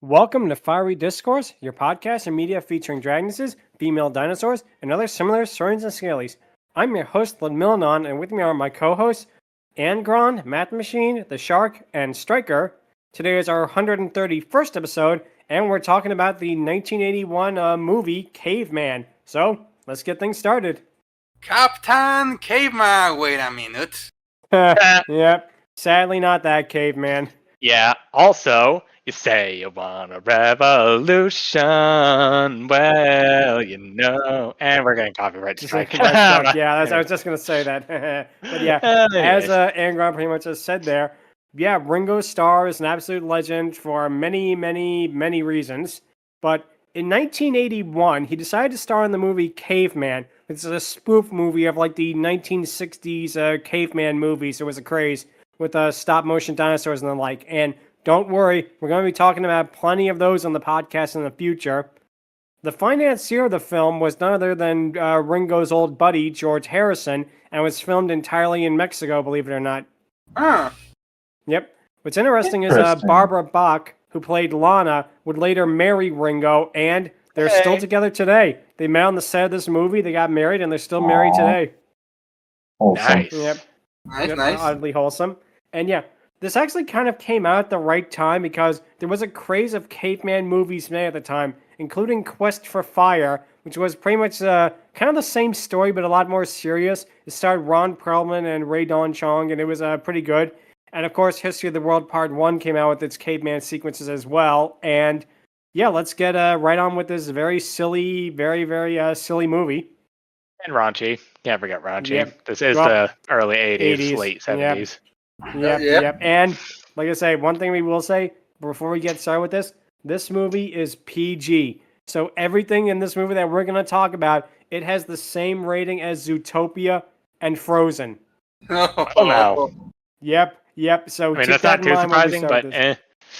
Welcome to Fiery Discourse, your podcast and media featuring dragonesses, female dinosaurs, and other similar saurians and scalies. I'm your host, Ludmillanon, and with me are my co-hosts, Angron, Mathmachine, the Shark, and Stryker. Today is our 131st episode, and we're talking about the 1981 movie Caveman. So, let's get things started. Captain Caveman, wait a minute. Yep, sadly not that Caveman. Yeah, also, you say you want a revolution, well, you know, and we're getting copyright strike. Yeah, I was just going to say that. But yeah, as Angron pretty much just said there, yeah, Ringo Starr is an absolute legend for many, many, many reasons. But in 1981, he decided to star in the movie Caveman. It's a spoof movie of like the 1960s caveman movies. There was a craze with stop motion dinosaurs and the like. And don't worry, we're going to be talking about plenty of those on the podcast in the future. The financier of the film was none other than Ringo's old buddy, George Harrison, and was filmed entirely in Mexico, believe it or not. Yep. What's interesting is Barbara Bach, who played Lana, would later marry Ringo, and they're still together today. They met on the set of this movie, they got married, and they're still married today. Nice. Yep. Nice. Oddly wholesome. And yeah, this actually kind of came out at the right time because there was a craze of caveman movies made at the time, including Quest for Fire, which was pretty much kind of the same story, but a lot more serious. It starred Ron Perlman and Ray Don Chong, and it was pretty good. And of course, History of the World Part 1 came out with its caveman sequences as well. And yeah, let's get right on with this very silly, very, very silly movie. And raunchy. Can't forget raunchy. Yep. This is the early 80s, late 70s. Yep. And like I say, one thing we will say before we get started with this movie is PG. So everything in this movie that we're going to talk about, it has the same rating as Zootopia and Frozen. Oh, no. Yep. So I mean, that's not too surprising, but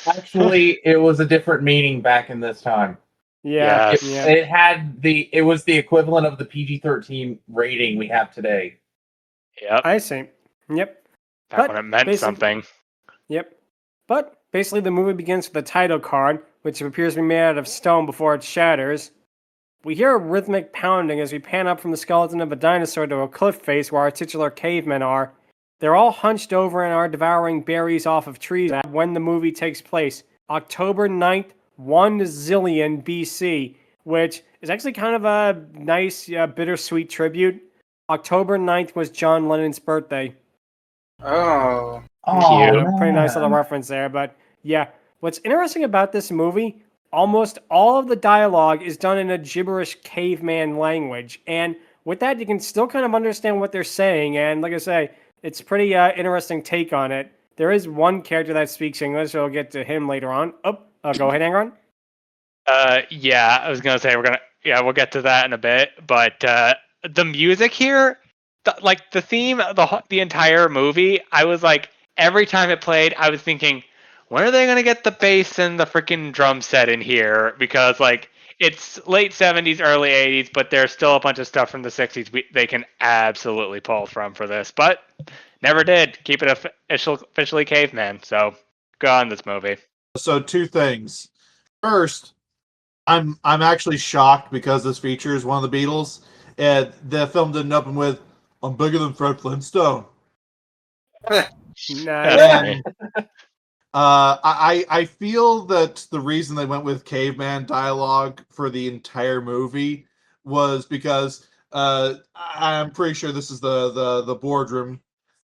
Actually, it was a different meaning back in this time. Yeah. It was the equivalent of the PG-13 rating we have today. Yep. I see. Yep. Back when it meant something. Yep. But basically the movie begins with the title card, which appears to be made out of stone before it shatters. We hear a rhythmic pounding as we pan up from the skeleton of a dinosaur to a cliff face where our titular cavemen are. They're all hunched over and are devouring berries off of trees when the movie takes place. October 9th, 1 zillion BC, which is actually kind of a nice, bittersweet tribute. October 9th was John Lennon's birthday. Oh. Pretty nice little reference there, but yeah. What's interesting about this movie, almost all of the dialogue is done in a gibberish caveman language, and with that you can still kind of understand what they're saying, and like I say, it's pretty interesting take on it. There is one character that speaks English, so we'll get to him later on. Go ahead, Angron. Yeah, I was gonna say we'll get to that in a bit, but the music here, the theme of the entire movie, I was like, every time it played, I was thinking, when are they gonna get the bass and the freaking drum set in here? Because like it's late 70s, early 80s, but there's still a bunch of stuff from the 60s they can absolutely pull from for this, but never did. Keep it officially caveman. So go on this movie. So two things. First, I'm actually shocked because this features one of the Beatles, and the film didn't open with "I'm bigger than Fred Flintstone." Nice. I feel that the reason they went with caveman dialogue for the entire movie was because I'm pretty sure this is the boardroom.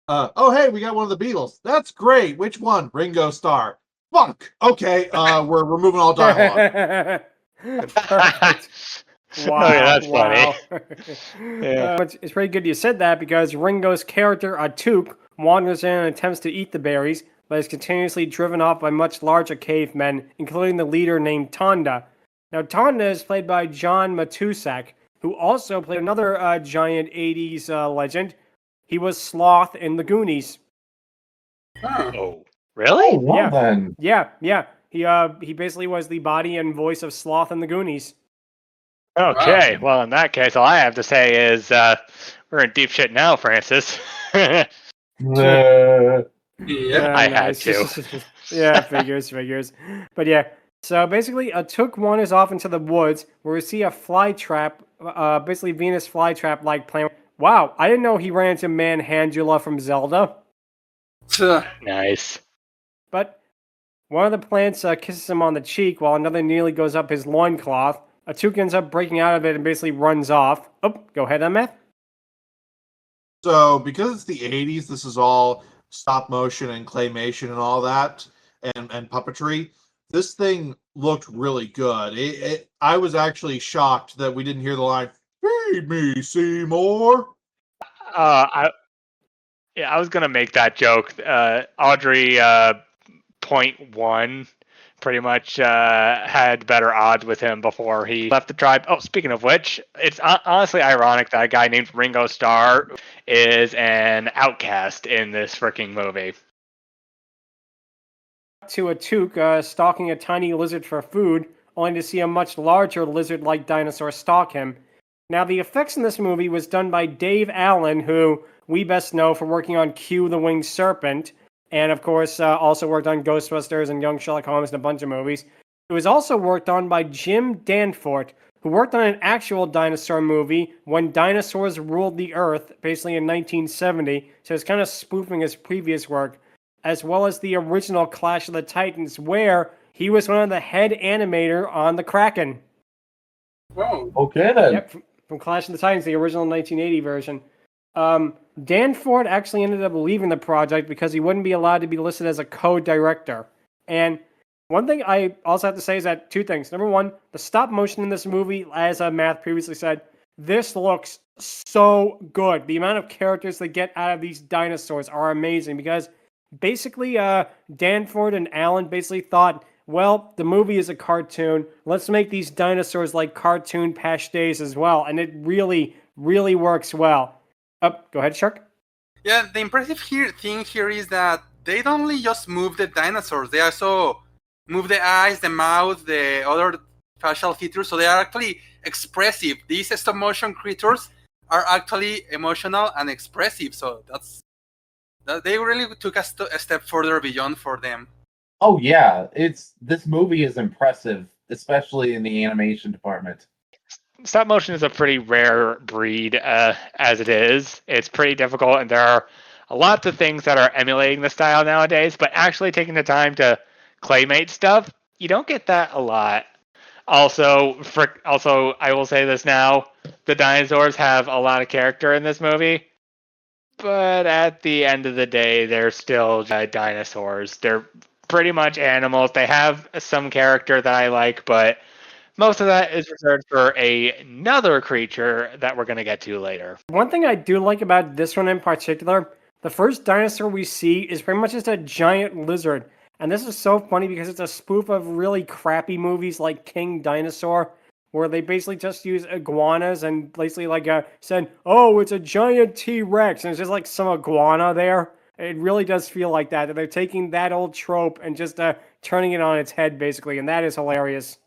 Oh hey, we got one of the Beatles. That's great. Which one? Ringo Starr. Fuck. Okay. We're removing all dialogue. Perfect. Wow, okay, that's funny. Yeah. It's pretty good you said that because Ringo's character Atuk wanders in and attempts to eat the berries, but is continuously driven off by much larger cavemen, including the leader named Tonda. Now, Tonda is played by John Matusak, who also played another giant 80s legend. He was Sloth in The Goonies. Oh, really? Yeah. He basically was the body and voice of Sloth in The Goonies. Okay, well, in that case, all I have to say is we're in deep shit now, Francis. Yeah. I had to. Yeah, figures. But yeah, So basically, Atuk wanders off into the woods where we see a fly trap, basically Venus flytrap like plant. Wow, I didn't know he ran into Manhandula from Zelda. Nice. But one of the plants kisses him on the cheek while another nearly goes up his loincloth. Atuk ends up breaking out of it and basically runs off. Oh, go ahead, Matt. So, because it's the 80s, this is all stop motion and claymation and all that, and puppetry. This thing looked really good. I was actually shocked that we didn't hear the line, "Feed me, Seymour." I was gonna make that joke. Audrey, point one, pretty much had better odds with him before he left the tribe. Oh, speaking of which, it's honestly ironic that a guy named Ringo Starr is an outcast in this freaking movie. To Atuk stalking a tiny lizard for food, only to see a much larger lizard-like dinosaur stalk him. Now, the effects in this movie was done by Dave Allen, who we best know for working on Q the Winged Serpent, and of course also worked on Ghostbusters and Young Sherlock Holmes and a bunch of movies. It was also worked on by Jim Danforth, who worked on an actual dinosaur movie when dinosaurs ruled the Earth, basically in 1970, so it's kind of spoofing his previous work, as well as the original Clash of the Titans, where he was one of the head animator on the Kraken. Whoa. Okay then. Yep, from Clash of the Titans, the original 1980 version. Danforth actually ended up leaving the project because he wouldn't be allowed to be listed as a co-director. And one thing I also have to say is that two things. Number one, the stop motion in this movie, as Matt previously said, this looks so good. The amount of characters they get out of these dinosaurs are amazing because basically Danforth and Allen basically thought, well, the movie is a cartoon. Let's make these dinosaurs like cartoon pastiches as well. And it really, really works well. Go ahead, Shark. Yeah, the impressive thing here is that they don't only just move the dinosaurs, they also move the eyes, the mouth, the other facial features, so they are actually expressive. These stop motion creatures are actually emotional and expressive, so they really took a step further beyond for them. Oh yeah, this movie is impressive, especially in the animation department. Stop motion is a pretty rare breed as it is. It's pretty difficult, and there are a lot of things that are emulating the style nowadays, but actually taking the time to claymate stuff, you don't get that a lot. Also, I will say this now, the dinosaurs have a lot of character in this movie, but at the end of the day, they're still dinosaurs. They're pretty much animals. They have some character that I like, but most of that is reserved for another creature that we're going to get to later. One thing I do like about this one in particular, the first dinosaur we see is pretty much just a giant lizard. And this is so funny because it's a spoof of really crappy movies like King Dinosaur, where they basically just use iguanas and basically said, oh, it's a giant T-Rex, and it's just like some iguana there. It really does feel like that they're taking that old trope and just turning it on its head, basically, and that is hilarious.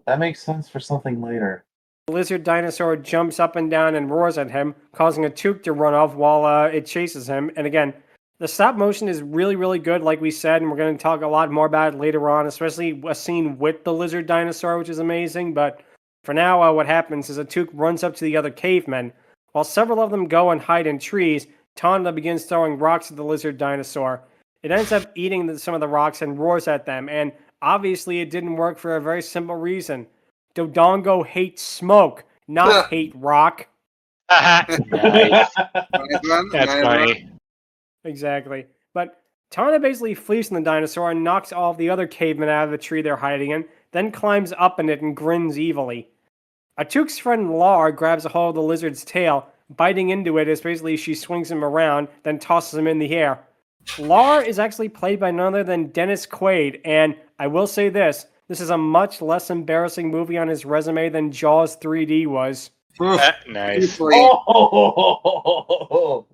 That makes sense for something later. The lizard dinosaur jumps up and down and roars at him, causing Atuk to run off while it chases him. And again, the stop motion is really, really good, like we said, and we're going to talk a lot more about it later on, especially a scene with the lizard dinosaur, which is amazing. But for now, what happens is Atuk runs up to the other cavemen. While several of them go and hide in trees, Tonda begins throwing rocks at the lizard dinosaur. It ends up eating some of the rocks and roars at them, and obviously it didn't work for a very simple reason. Dodongo hates smoke, not hate rock. Nice. Nice That's one. funny. Exactly. But Tana basically flees from the dinosaur and knocks all of the other cavemen out of the tree they're hiding in, then climbs up in it and grins evilly. Atuk's friend Lar grabs a hold of the lizard's tail, biting into it as basically she swings him around, then tosses him in the air. Lar is actually played by none other than Dennis Quaid, and I will say this is a much less embarrassing movie on his resume than Jaws 3D was. Nice. Easily. Oh!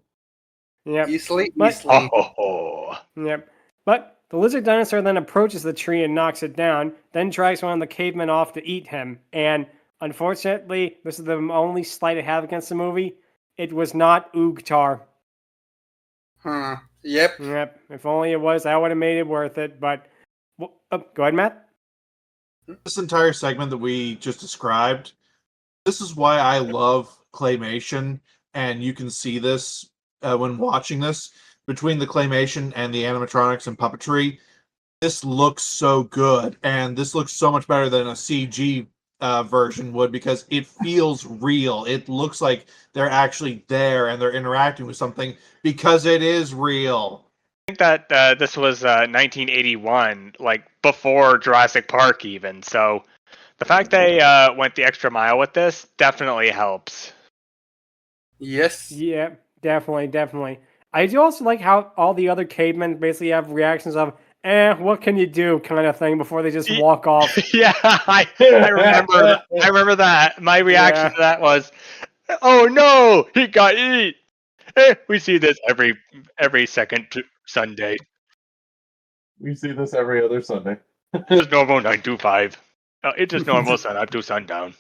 Yep. Easily. Yep. But the lizard dinosaur then approaches the tree and knocks it down, then drags one of the cavemen off to eat him. And unfortunately, this is the only slight I have against the movie. It was not Oogtar. Yep. Yep. If only it was, that would have made it worth it. But go ahead, Matt. This entire segment that we just described, this is why I love claymation, and you can see this when watching this. Between the claymation and the animatronics and puppetry, this looks so good, and this looks so much better than a CG version would, because it feels real. It looks like they're actually there and they're interacting with something because it is real. I think that this was 1981, like before Jurassic Park even. So the fact they went the extra mile with this definitely helps. Yes. Yeah, definitely. I do also like how all the other cavemen basically have reactions of, what can you do kind of thing before they just walk off. Yeah, I remember that. My reaction to that was, oh no, he got eat. We see this every second Sunday. We see this every other Sunday. It's normal 9 to 5. It's just normal sun up to sundown.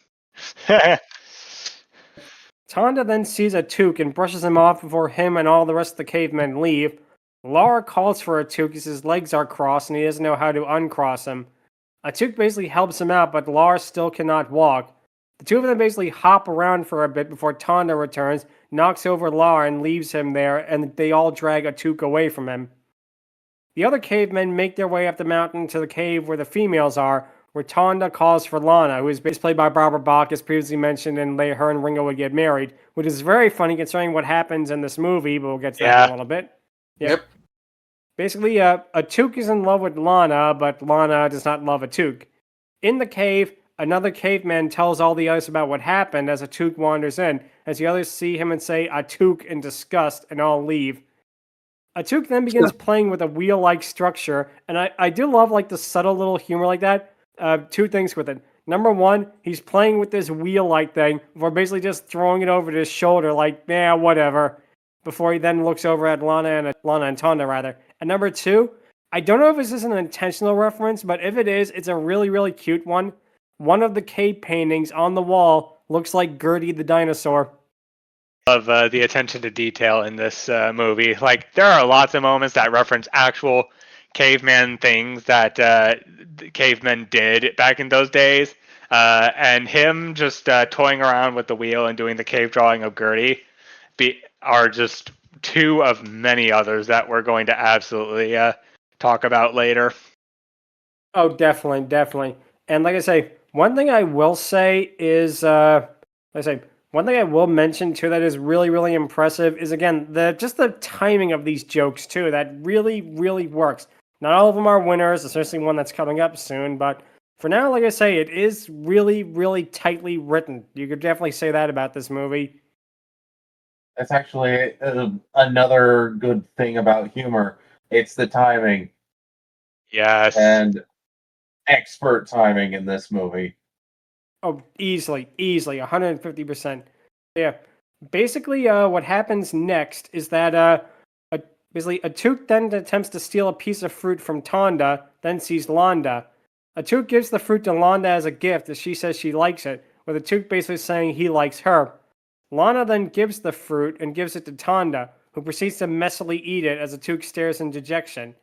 Tonda then sees Atuk and brushes him off before him and all the rest of the cavemen leave. Lara calls for Atuk as his legs are crossed and he doesn't know how to uncross them. Atuk basically helps him out, but Lara still cannot walk. The two of them basically hop around for a bit before Tonda returns, knocks over Lara and leaves him there, and they all drag Atuk away from him. The other cavemen make their way up the mountain to the cave where the females are, where Tonda calls for Lana, who is basically played by Barbara Bach, as previously mentioned, and her and Ringo would get married, which is very funny considering what happens in this movie, but we'll get to that in a little bit. Yep. Basically, Atuk is in love with Lana, but Lana does not love Atuk. In the cave, another caveman tells all the others about what happened as Atuk wanders in, as the others see him and say Atuk in disgust and all leave. Atuk then begins playing with a wheel-like structure, and I do love like the subtle little humor like that. Two things with it. Number one, he's playing with this wheel-like thing before basically just throwing it over to his shoulder like, whatever, before he then looks over at Lana and Tonda, rather. And number two, I don't know if this is an intentional reference, but if it is, it's a really, really cute one. One of the cave paintings on the wall looks like Gertie the dinosaur. Of the attention to detail in this movie. Like, there are lots of moments that reference actual caveman things that cavemen did back in those days. And him just toying around with the wheel and doing the cave drawing of Gertie are just two of many others that we're going to absolutely talk about later. Oh, definitely. And like I say, one thing I will say is, one thing I will mention too that is really, really impressive is, again, the timing of these jokes too. That really, really works. Not all of them are winners, especially one that's coming up soon. But for now, like I say, it is really, really tightly written. You could definitely say that about this movie. That's actually another good thing about humor. It's the timing. Yes. And expert timing in this movie. Oh, easily, 150%. Yeah. Basically, what happens next is that basically Atuk then attempts to steal a piece of fruit from Tonda, then sees Londa. Atuk gives the fruit to Londa as a gift as she says she likes it, with Atuk basically saying he likes her. Lana then gives the fruit and gives it to Tonda, who proceeds to messily eat it as Atuk stares in dejection.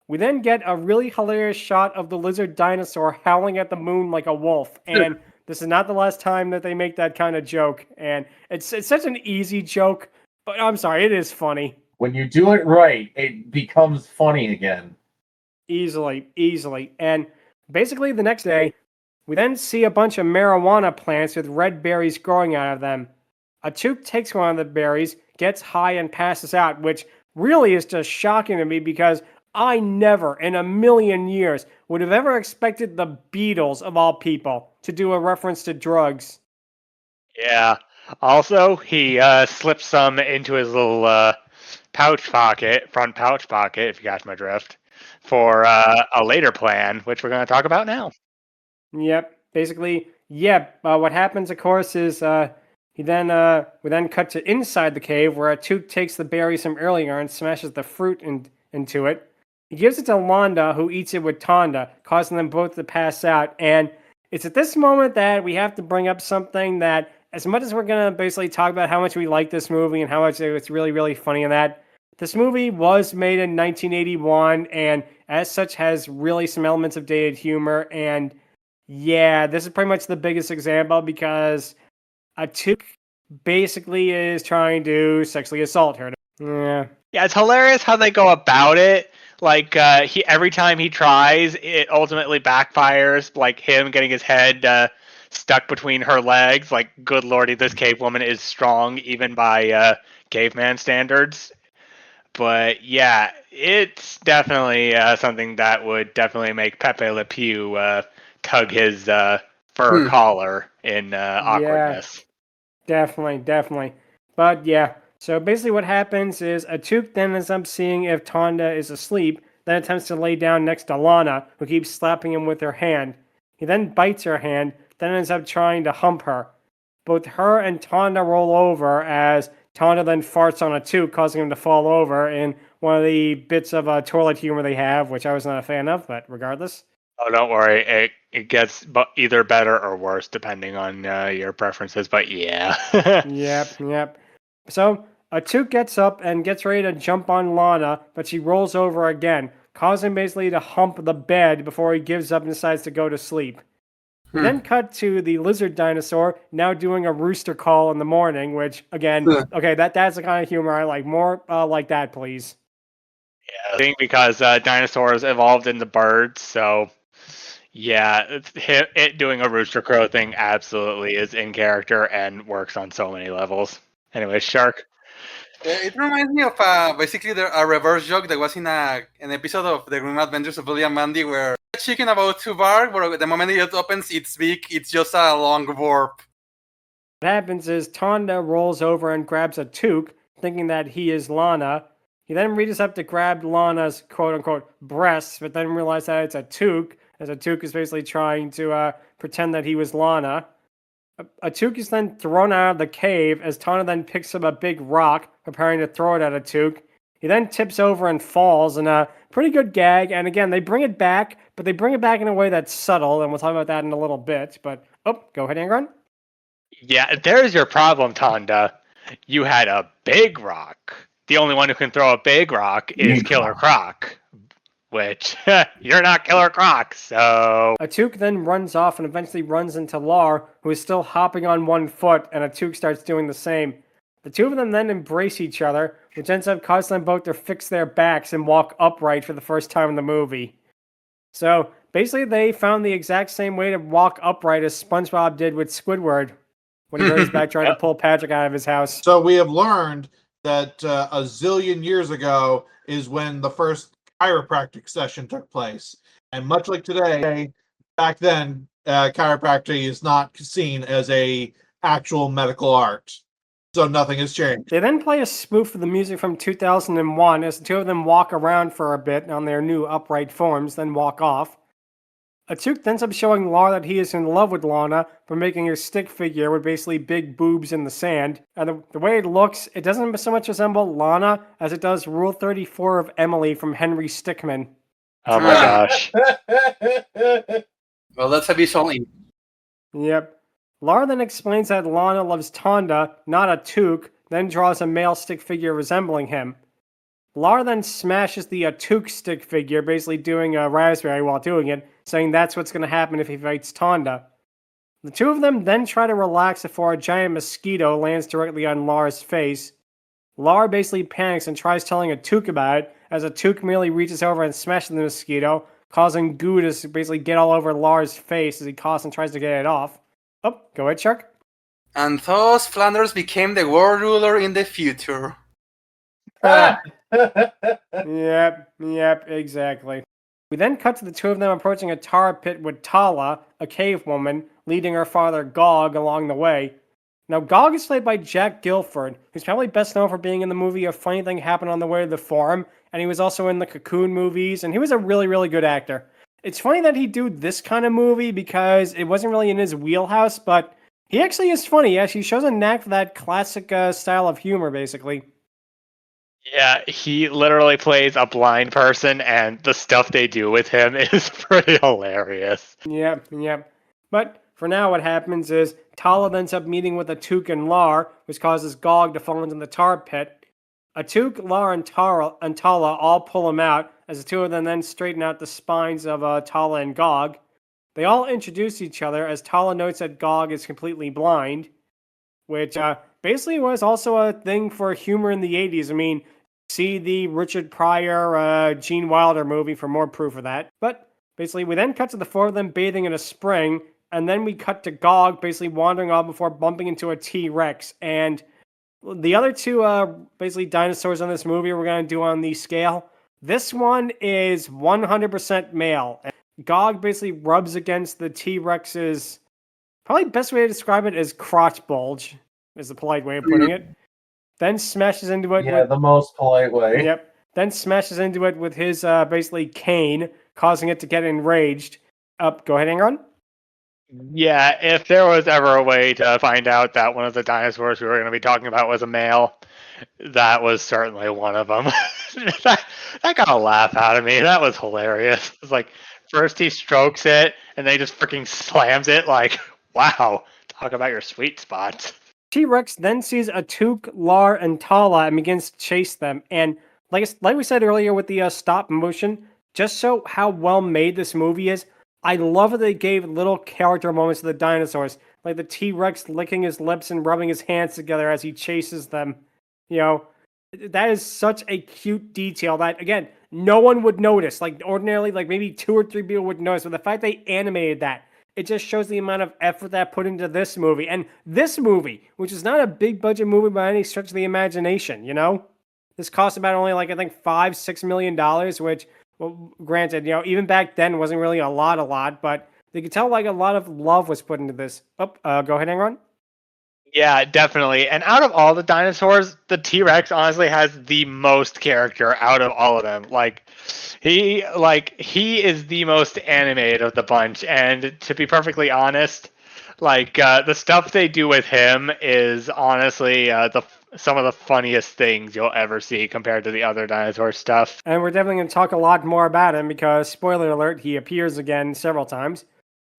We then get a really hilarious shot of the lizard dinosaur howling at the moon like a wolf, and this is not the last time that they make that kind of joke, and it's such an easy joke, but I'm sorry, it is funny. When you do it right, it becomes funny again. Easily. And basically the next day, we then see a bunch of marijuana plants with red berries growing out of them. Atuk takes one of the berries, gets high, and passes out, which really is just shocking to me because I never in a million years would have ever expected the Beatles, of all people, to do a reference to drugs. Yeah. Also, he slipped some into his little front pouch pocket, if you catch my drift, for a later plan, which we're going to talk about now. Yep. Basically, what happens, of course, is we then cut to inside the cave where Atuk takes the berries from earlier and smashes the fruit into it. He gives it to Londa, who eats it with Tonda, causing them both to pass out. And it's at this moment that we have to bring up something that, as much as we're going to basically talk about how much we like this movie and how much it's really, really funny in that, this movie was made in 1981 and as such has really some elements of dated humor. And Yeah, this is pretty much the biggest example because Atuk basically is trying to sexually assault her. Yeah. Yeah, it's hilarious how they go about it. Like he every time he tries, it ultimately backfires. Like him getting his head stuck between her legs. Like, good lordy, this cave woman is strong even by caveman standards. But yeah, it's definitely something that would definitely make Pepe Le Pew tug his fur collar in awkwardness. Definitely. But yeah, so basically what happens is Atuk then ends up seeing if Tonda is asleep, then attempts to lay down next to Lana, who keeps slapping him with her hand. He then bites her hand, then ends up trying to hump her. Both her and Tonda roll over as Tonda then farts on Atuk, causing him to fall over in one of the bits of toilet humor they have, which I was not a fan of, but regardless. Oh, don't worry. It gets either better or worse depending on your preferences. But yeah. Yep. So Atuk gets up and gets ready to jump on Lana, but she rolls over again, causing basically to hump the bed before he gives up and decides to go to sleep. We then cut to the lizard dinosaur now doing a rooster call in the morning, which again, okay, that's the kind of humor I like. More like that, please. Yeah, I think because dinosaurs evolved into birds, so yeah, it doing a rooster crow thing absolutely is in character and works on so many levels. Anyway, Shark. It reminds me of basically a reverse joke that was in an episode of The Grim Adventures of Billy and Mandy where a chicken about to bark, but the moment it opens its beak, it's just a long warp. What happens is Tonda rolls over and grabs Atuk, thinking that he is Lana. He then reaches up to grab Lana's quote-unquote breasts, but then realizes that it's Atuk, as Atuk is basically trying to pretend that he was Lana. Atuk is then thrown out of the cave as Tonda then picks up a big rock, preparing to throw it at Atuk. He then tips over and falls in a pretty good gag, and again, they bring it back, but they bring it back in a way that's subtle, and we'll talk about that in a little bit. But, go ahead, Angron. Yeah, there's your problem, Tonda. You had a big rock. The only one who can throw a big rock is Killer Croc, which you're not Killer Croc, so... Atuk then runs off and eventually runs into Lar, who is still hopping on one foot, and Atuk starts doing the same. The two of them then embrace each other, which ends up causing them both to fix their backs and walk upright for the first time in the movie. So, basically they found the exact same way to walk upright as SpongeBob did with Squidward when he hurt his back trying to pull Patrick out of his house. So we have learned that a zillion years ago is when the first chiropractic session took place. And much like today, back then, chiropractic is not seen as a actual medical art. So nothing has changed. They then play a spoof of the music from 2001 as the two of them walk around for a bit on their new upright forms, then walk off. Atuk ends up showing Lar that he is in love with Lana for making her stick figure with basically big boobs in the sand. And the way it looks, it doesn't so much resemble Lana as it does Rule 34 of Emily from Henry Stickmin. Oh my gosh. Well, that's a visual. Yep. Lar then explains that Lana loves Tonda, not Atuk, then draws a male stick figure resembling him. Lar then smashes the Atuk stick figure, basically doing a raspberry while doing it, saying that's what's going to happen if he fights Tonda. The two of them then try to relax before a giant mosquito lands directly on Lar's face. Lar basically panics and tries telling Atuk about it, as Atuk merely reaches over and smashes the mosquito, causing goo to basically get all over Lar's face as he coughs and tries to get it off. Oh, go ahead, Shark. And thus Flanders became the world ruler in the future. Yep, exactly. We then cut to the two of them approaching a tar pit with Tala, a cave woman, leading her father Gog along the way. Now, Gog is played by Jack Gilford, who's probably best known for being in the movie A Funny Thing Happened on the Way to the Farm, and he was also in the Cocoon movies, and he was a really, really good actor. It's funny that he'd do this kind of movie because it wasn't really in his wheelhouse, but he actually is funny. He actually shows a knack for that classic style of humor, basically. Yeah, he literally plays a blind person, and the stuff they do with him is pretty hilarious. Yep. But for now, what happens is Tala ends up meeting with Atuk and Lar, which causes Gog to fall into the tar pit. Atuk, Lar, and Tala all pull him out, as the two of them then straighten out the spines of Tala and Gog. They all introduce each other as Tala notes that Gog is completely blind, which basically was also a thing for humor in the 80s. I mean, see the Richard Pryor, Gene Wilder movie for more proof of that. But basically, we then cut to the four of them bathing in a spring, and then we cut to Gog basically wandering off before bumping into a T-Rex. And the other two, basically dinosaurs on this movie we're going to do on the scale. This one is 100% male. Gog basically rubs against the T-Rex's, probably best way to describe it is crotch bulge, is the polite way of putting it. Then smashes into it. Yeah, the most polite way. Yep. Then smashes into it with his basically cane, causing it to get enraged. Go ahead, Angron. Yeah, if there was ever a way to find out that one of the dinosaurs we were going to be talking about was a male, that was certainly one of them. that got a laugh out of me. That was hilarious. It's like, first he strokes it, and then he just freaking slams it. Like, wow, talk about your sweet spots. T-Rex then sees Atuk, Lar, and Tala and begins to chase them. And like we said earlier with the stop motion, just so how well made this movie is, I love that they gave little character moments to the dinosaurs, like the T-Rex licking his lips and rubbing his hands together as he chases them. You know, that is such a cute detail that, again, no one would notice. Like, ordinarily, like maybe 2 or 3 people would notice, but the fact they animated that, it just shows the amount of effort that put into this movie. And this movie, which is not a big budget movie by any stretch of the imagination, you know? This cost about only, like, I think $5-6 million, which, well, granted, you know, even back then wasn't really a lot, but you could tell, like, a lot of love was put into this. Go ahead, Angron. Yeah, definitely. And out of all the dinosaurs, the T-Rex honestly has the most character out of all of them. He is the most animated of the bunch. And to be perfectly honest, the stuff they do with him is honestly some of the funniest things you'll ever see compared to the other dinosaur stuff. And we're definitely going to talk a lot more about him because, spoiler alert, he appears again several times.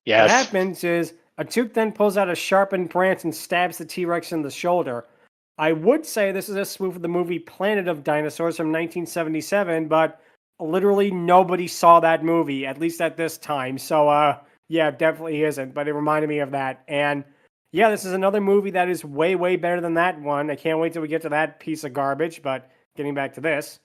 Yes. What happens is Atuk then pulls out a sharpened branch and stabs the T-Rex in the shoulder. I would say this is a spoof of the movie Planet of Dinosaurs from 1977, but literally nobody saw that movie, at least at this time. So, yeah, definitely isn't, but it reminded me of that. And yeah, this is another movie that is way, way better than that one. I can't wait till we get to that piece of garbage, but getting back to this.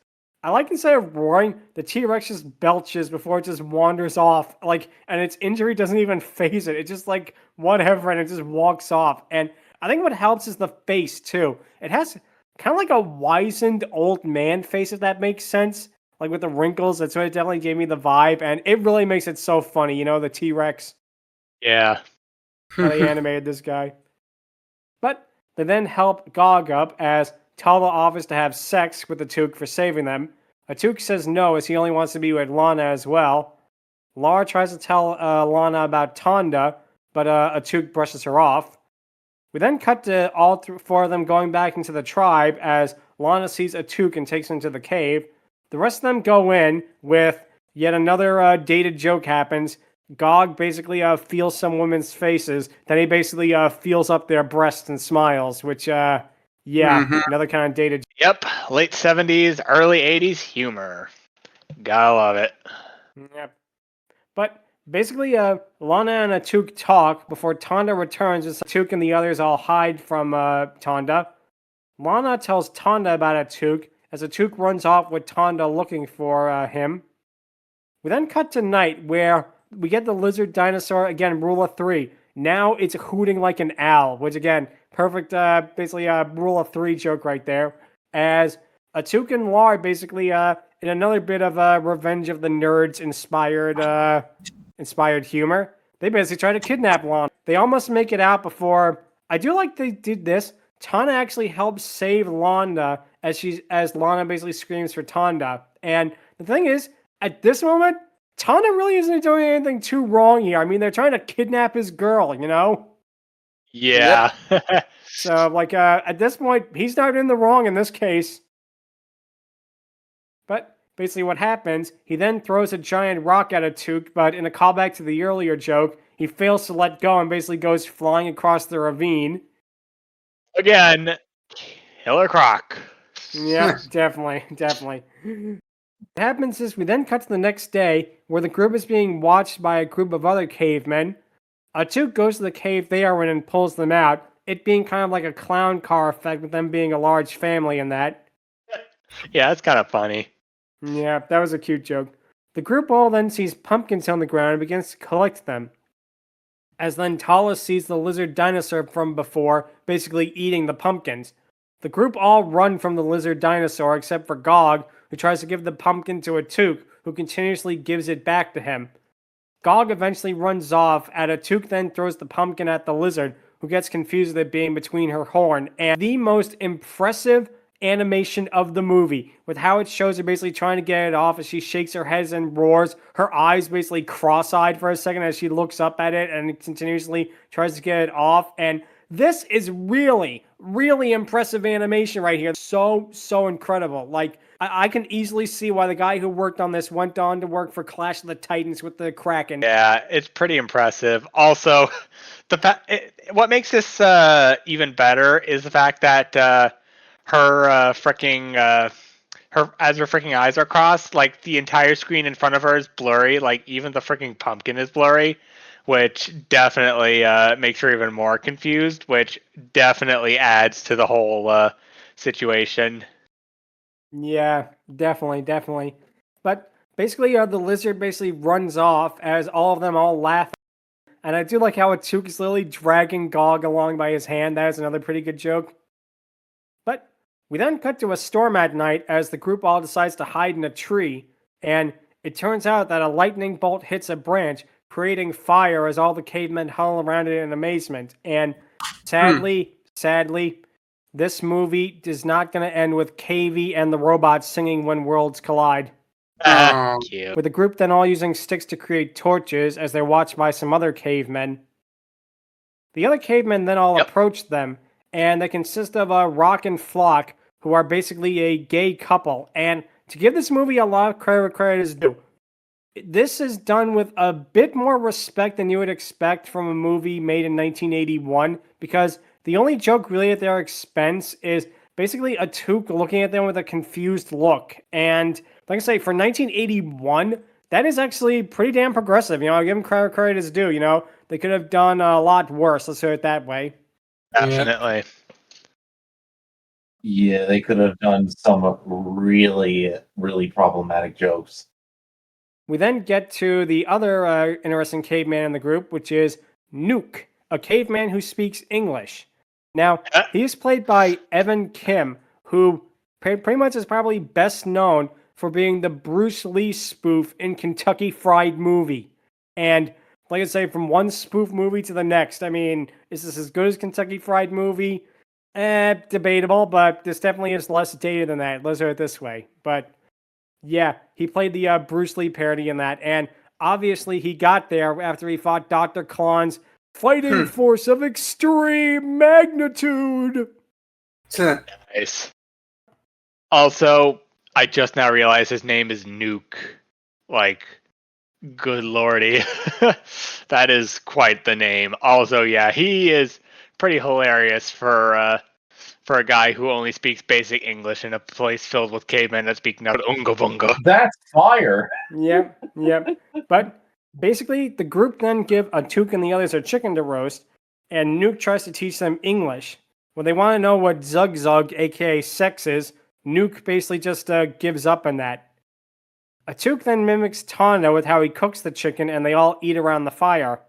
I like instead of roaring, the T-Rex just belches before it just wanders off, and its injury doesn't even phase it. It's just like whatever, and it just walks off. And I think what helps is the face too. It has kind of like a wizened old man face, if that makes sense. Like with the wrinkles, that's what it definitely gave me the vibe, and it really makes it so funny. You know, the T-Rex. Yeah. How they animated this guy. But they then help Gog up as Tala offers to have sex with Atuk for saving them. Atuk says no, as he only wants to be with Lana as well. Lara tries to tell Lana about Tonda, but Atuk brushes her off. We then cut to all 4 of them going back into the tribe as Lana sees Atuk and takes him to the cave. The rest of them go in with yet another dated joke happens. Gog basically feels some women's faces. Then he basically feels up their breasts and smiles, which, another kind of dated. Yep, late 70s, early 80s humor. Gotta love it. Yep. But basically, Lana and Atuk talk before Tonda returns as Atuk and the others all hide from Tonda. Lana tells Tonda about Atuk as Atuk runs off with Tonda looking for him. We then cut to night where we get the lizard dinosaur, again, rule of 3. Now it's hooting like an owl, which again, perfect, basically rule of 3 joke right there. As Atuk and Lar basically, in another bit of Revenge of the Nerds inspired humor, they basically try to kidnap Lana. They almost make it out before. I do like they did this. Tana actually helps save Lana as Lana basically screams for Tonda. And the thing is, at this moment, Tana really isn't doing anything too wrong here. I mean, they're trying to kidnap his girl, you know? Yeah. So, at this point, he's not in the wrong in this case. But basically what happens, he then throws a giant rock at Atuk, but in a callback to the earlier joke, he fails to let go and basically goes flying across the ravine. Again, Killer Croc. Yeah, definitely. What happens is we then cut to the next day where the group is being watched by a group of other cavemen. Atuk goes to the cave they are in and pulls them out, it being kind of like a clown car effect with them being a large family in that. Yeah, it's kind of funny. Yeah, that was a cute joke. The group all then sees pumpkins on the ground and begins to collect them. As then Talus sees the lizard dinosaur from before, basically eating the pumpkins. The group all run from the lizard dinosaur except for Gog, who tries to give the pumpkin to Atuk, who continuously gives it back to him. Gog eventually runs off, and Atuk then throws the pumpkin at the lizard, who gets confused with it being between her horn. And the most impressive animation of the movie, with how it shows her basically trying to get it off as she shakes her head and roars, her eyes basically cross-eyed for a second as she looks up at it and continuously tries to get it off. And this is really, really impressive animation right here. So incredible. Like, I can easily see why the guy who worked on this went on to work for Clash of the Titans with the Kraken. Yeah, it's pretty impressive. Also, what makes this even better is the fact that her as her freaking eyes are crossed, like the entire screen in front of her is blurry. Like even the freaking pumpkin is blurry, which definitely makes her even more confused. Which definitely adds to the whole situation. Yeah, definitely. But basically, the lizard basically runs off as all of them all laugh. And I do like how Atuk is literally dragging Gog along by his hand. That is another pretty good joke. But we then cut to a storm at night as the group all decides to hide in a tree. And it turns out that a lightning bolt hits a branch, creating fire as all the cavemen huddle around it in amazement. And sadly, this movie is not going to end with Cavey and the robots singing When Worlds Collide. Cute. With the group then all using sticks to create torches as they're watched by some other cavemen. The other cavemen then all approach them, and they consist of Rock and Flock, who are basically a gay couple. And to give this movie a lot of credit where credit is due, this is done with a bit more respect than you would expect from a movie made in 1981, because the only joke really at their expense is basically Atuk looking at them with a confused look. And like I say, for 1981, that is actually pretty damn progressive. I give them credit is due. They could have done a lot worse. Let's say it that way. Definitely. Yeah, they could have done some really, really problematic jokes. We then get to the other interesting caveman in the group, which is Nuke, a caveman who speaks English. Now, he is played by Evan Kim, who pretty much is probably best known for being the Bruce Lee spoof in Kentucky Fried Movie. And like I say, from one spoof movie to the next, I mean, is this as good as Kentucky Fried Movie? Debatable, but this definitely is less dated than that. Let's put it this way. But yeah, he played the Bruce Lee parody in that, and obviously he got there after he fought Dr. Klon's fighting force of extreme magnitude. Nice. Also, I just now realized his name is Nuke. Like, good lordy. That is quite the name. Also, yeah, he is pretty hilarious for a guy who only speaks basic English in a place filled with cavemen that speak now unga bunga. That's fire. Yep. But basically, the group then give Atuk and the others a chicken to roast, and Nuke tries to teach them English. When they want to know what Zug Zug, aka sex, is, Nuke basically just gives up on that. Atuk then mimics Tonda with how he cooks the chicken, and they all eat around the fire.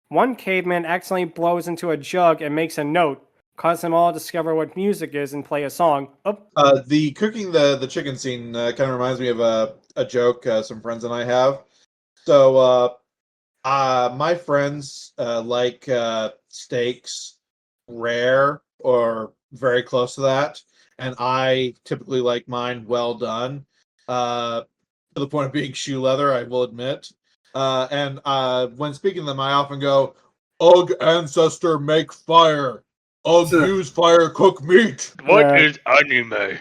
One caveman accidentally blows into a jug and makes a note, cause them all to discover what music is and play a song. The cooking the chicken scene kind of reminds me of a joke some friends and I have. So my friends like steaks rare or very close to that, and I typically like mine well done, to the point of being shoe leather, I will admit. And when speaking to them, I often go, "Ugh, ancestor, make fire. Ugh, use fire, cook meat." What is anime?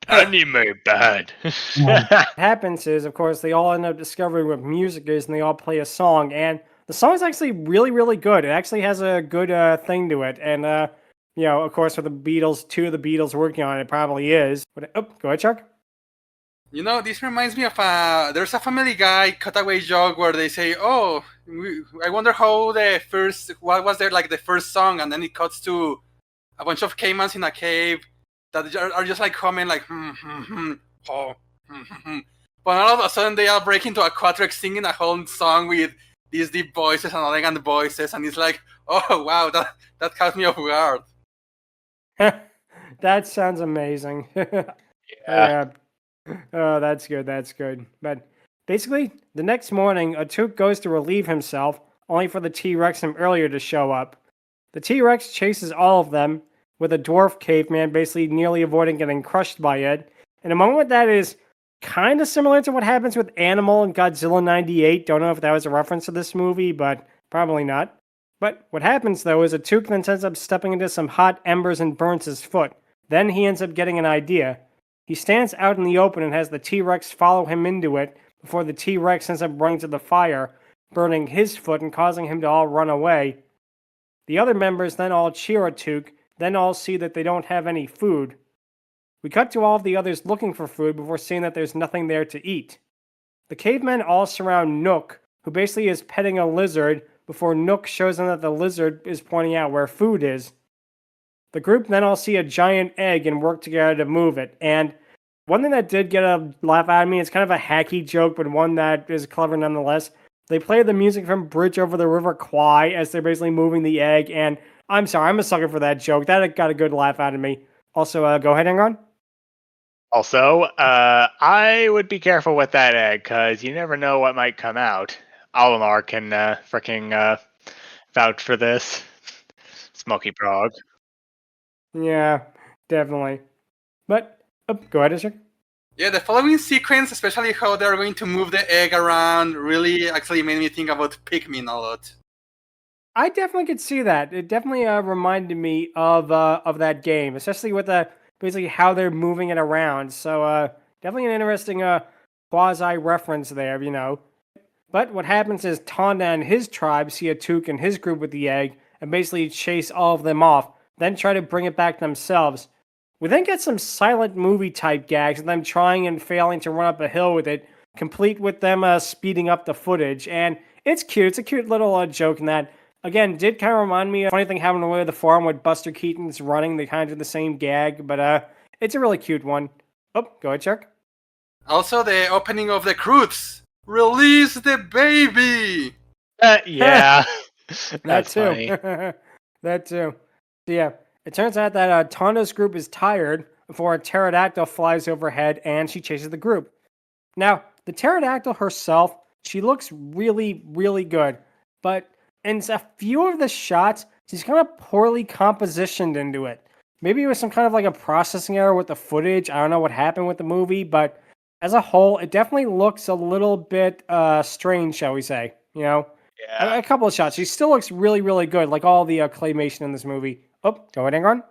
Anime bad. What happens is, of course, they all end up discovering what music is, and they all play a song. And the song is actually really, really good. It actually has a good thing to it. And, of course, with the Beatles, two of the Beatles working on it, probably is. But, go ahead, Chuck. You know, this reminds me of there's a Family Guy cutaway joke where they say, "Oh, I wonder how what was there like the first song," and then it cuts to a bunch of caimans in a cave that are just like humming like oh, but all of a sudden they are breaking into a quadric singing a whole song with these deep voices and elegant voices, and it's like, oh wow, that caught me off guard. That sounds amazing. Yeah. Oh, that's good. That's good. But basically, the next morning, Atuk goes to relieve himself, only for the T-Rex from earlier to show up. The T-Rex chases all of them, with a dwarf caveman basically nearly avoiding getting crushed by it. In a moment that is kind of similar to what happens with Animal and Godzilla 98. Don't know if that was a reference to this movie, but probably not. But what happens, though, is Atuk then ends up stepping into some hot embers and burns his foot. Then he ends up getting an idea. He stands out in the open and has the T-Rex follow him into it before the T-Rex ends up running to the fire, burning his foot and causing him to all run away. The other members then all cheer Atuk, then all see that they don't have any food. We cut to all of the others looking for food before seeing that there's nothing there to eat. The cavemen all surround Nook, who basically is petting a lizard before Nook shows them that the lizard is pointing out where food is. The group then all see a giant egg and work together to move it. And one thing that did get a laugh out of me, it's kind of a hacky joke, but one that is clever nonetheless. They play the music from Bridge Over the River Kwai as they're basically moving the egg. And I'm sorry, I'm a sucker for that joke. That got a good laugh out of me. Also, go ahead, Angron. Also, I would be careful with that egg, because you never know what might come out. Olimar can freaking vouch for this. Smoky Prog. Yeah, definitely. But, go ahead, Ishik. Yeah, the following sequence, especially how they're going to move the egg around, really actually made me think about Pikmin a lot. I definitely could see that. It definitely reminded me of that game, especially with basically how they're moving it around. So definitely an interesting quasi reference there, you know. But what happens is Tonda and his tribe see Atuk and his group with the egg and basically chase all of them off, then try to bring it back themselves. We then get some silent movie type gags of them trying and failing to run up a hill with it, complete with them speeding up the footage. And it's cute. It's a cute little joke in that. Again, did kind of remind me of a funny thing happening away at the farm with Buster Keaton's running. They kind of do the same gag, but it's a really cute one. Oh, go ahead, Chuck. Also, the opening of the Croods. Release the baby! Yeah. That That's too. funny. That too. So yeah, it turns out that Tonda's group is tired before a pterodactyl flies overhead and she chases the group. Now, the pterodactyl herself, she looks really, really good, but in a few of the shots, she's kind of poorly compositioned into it. Maybe it was some kind of like a processing error with the footage. I don't know what happened with the movie, but as a whole, it definitely looks a little bit strange, shall we say. You know, Yeah. a couple of shots. She still looks really, really good, like all the claymation in this movie. Oh, go ahead, Angron.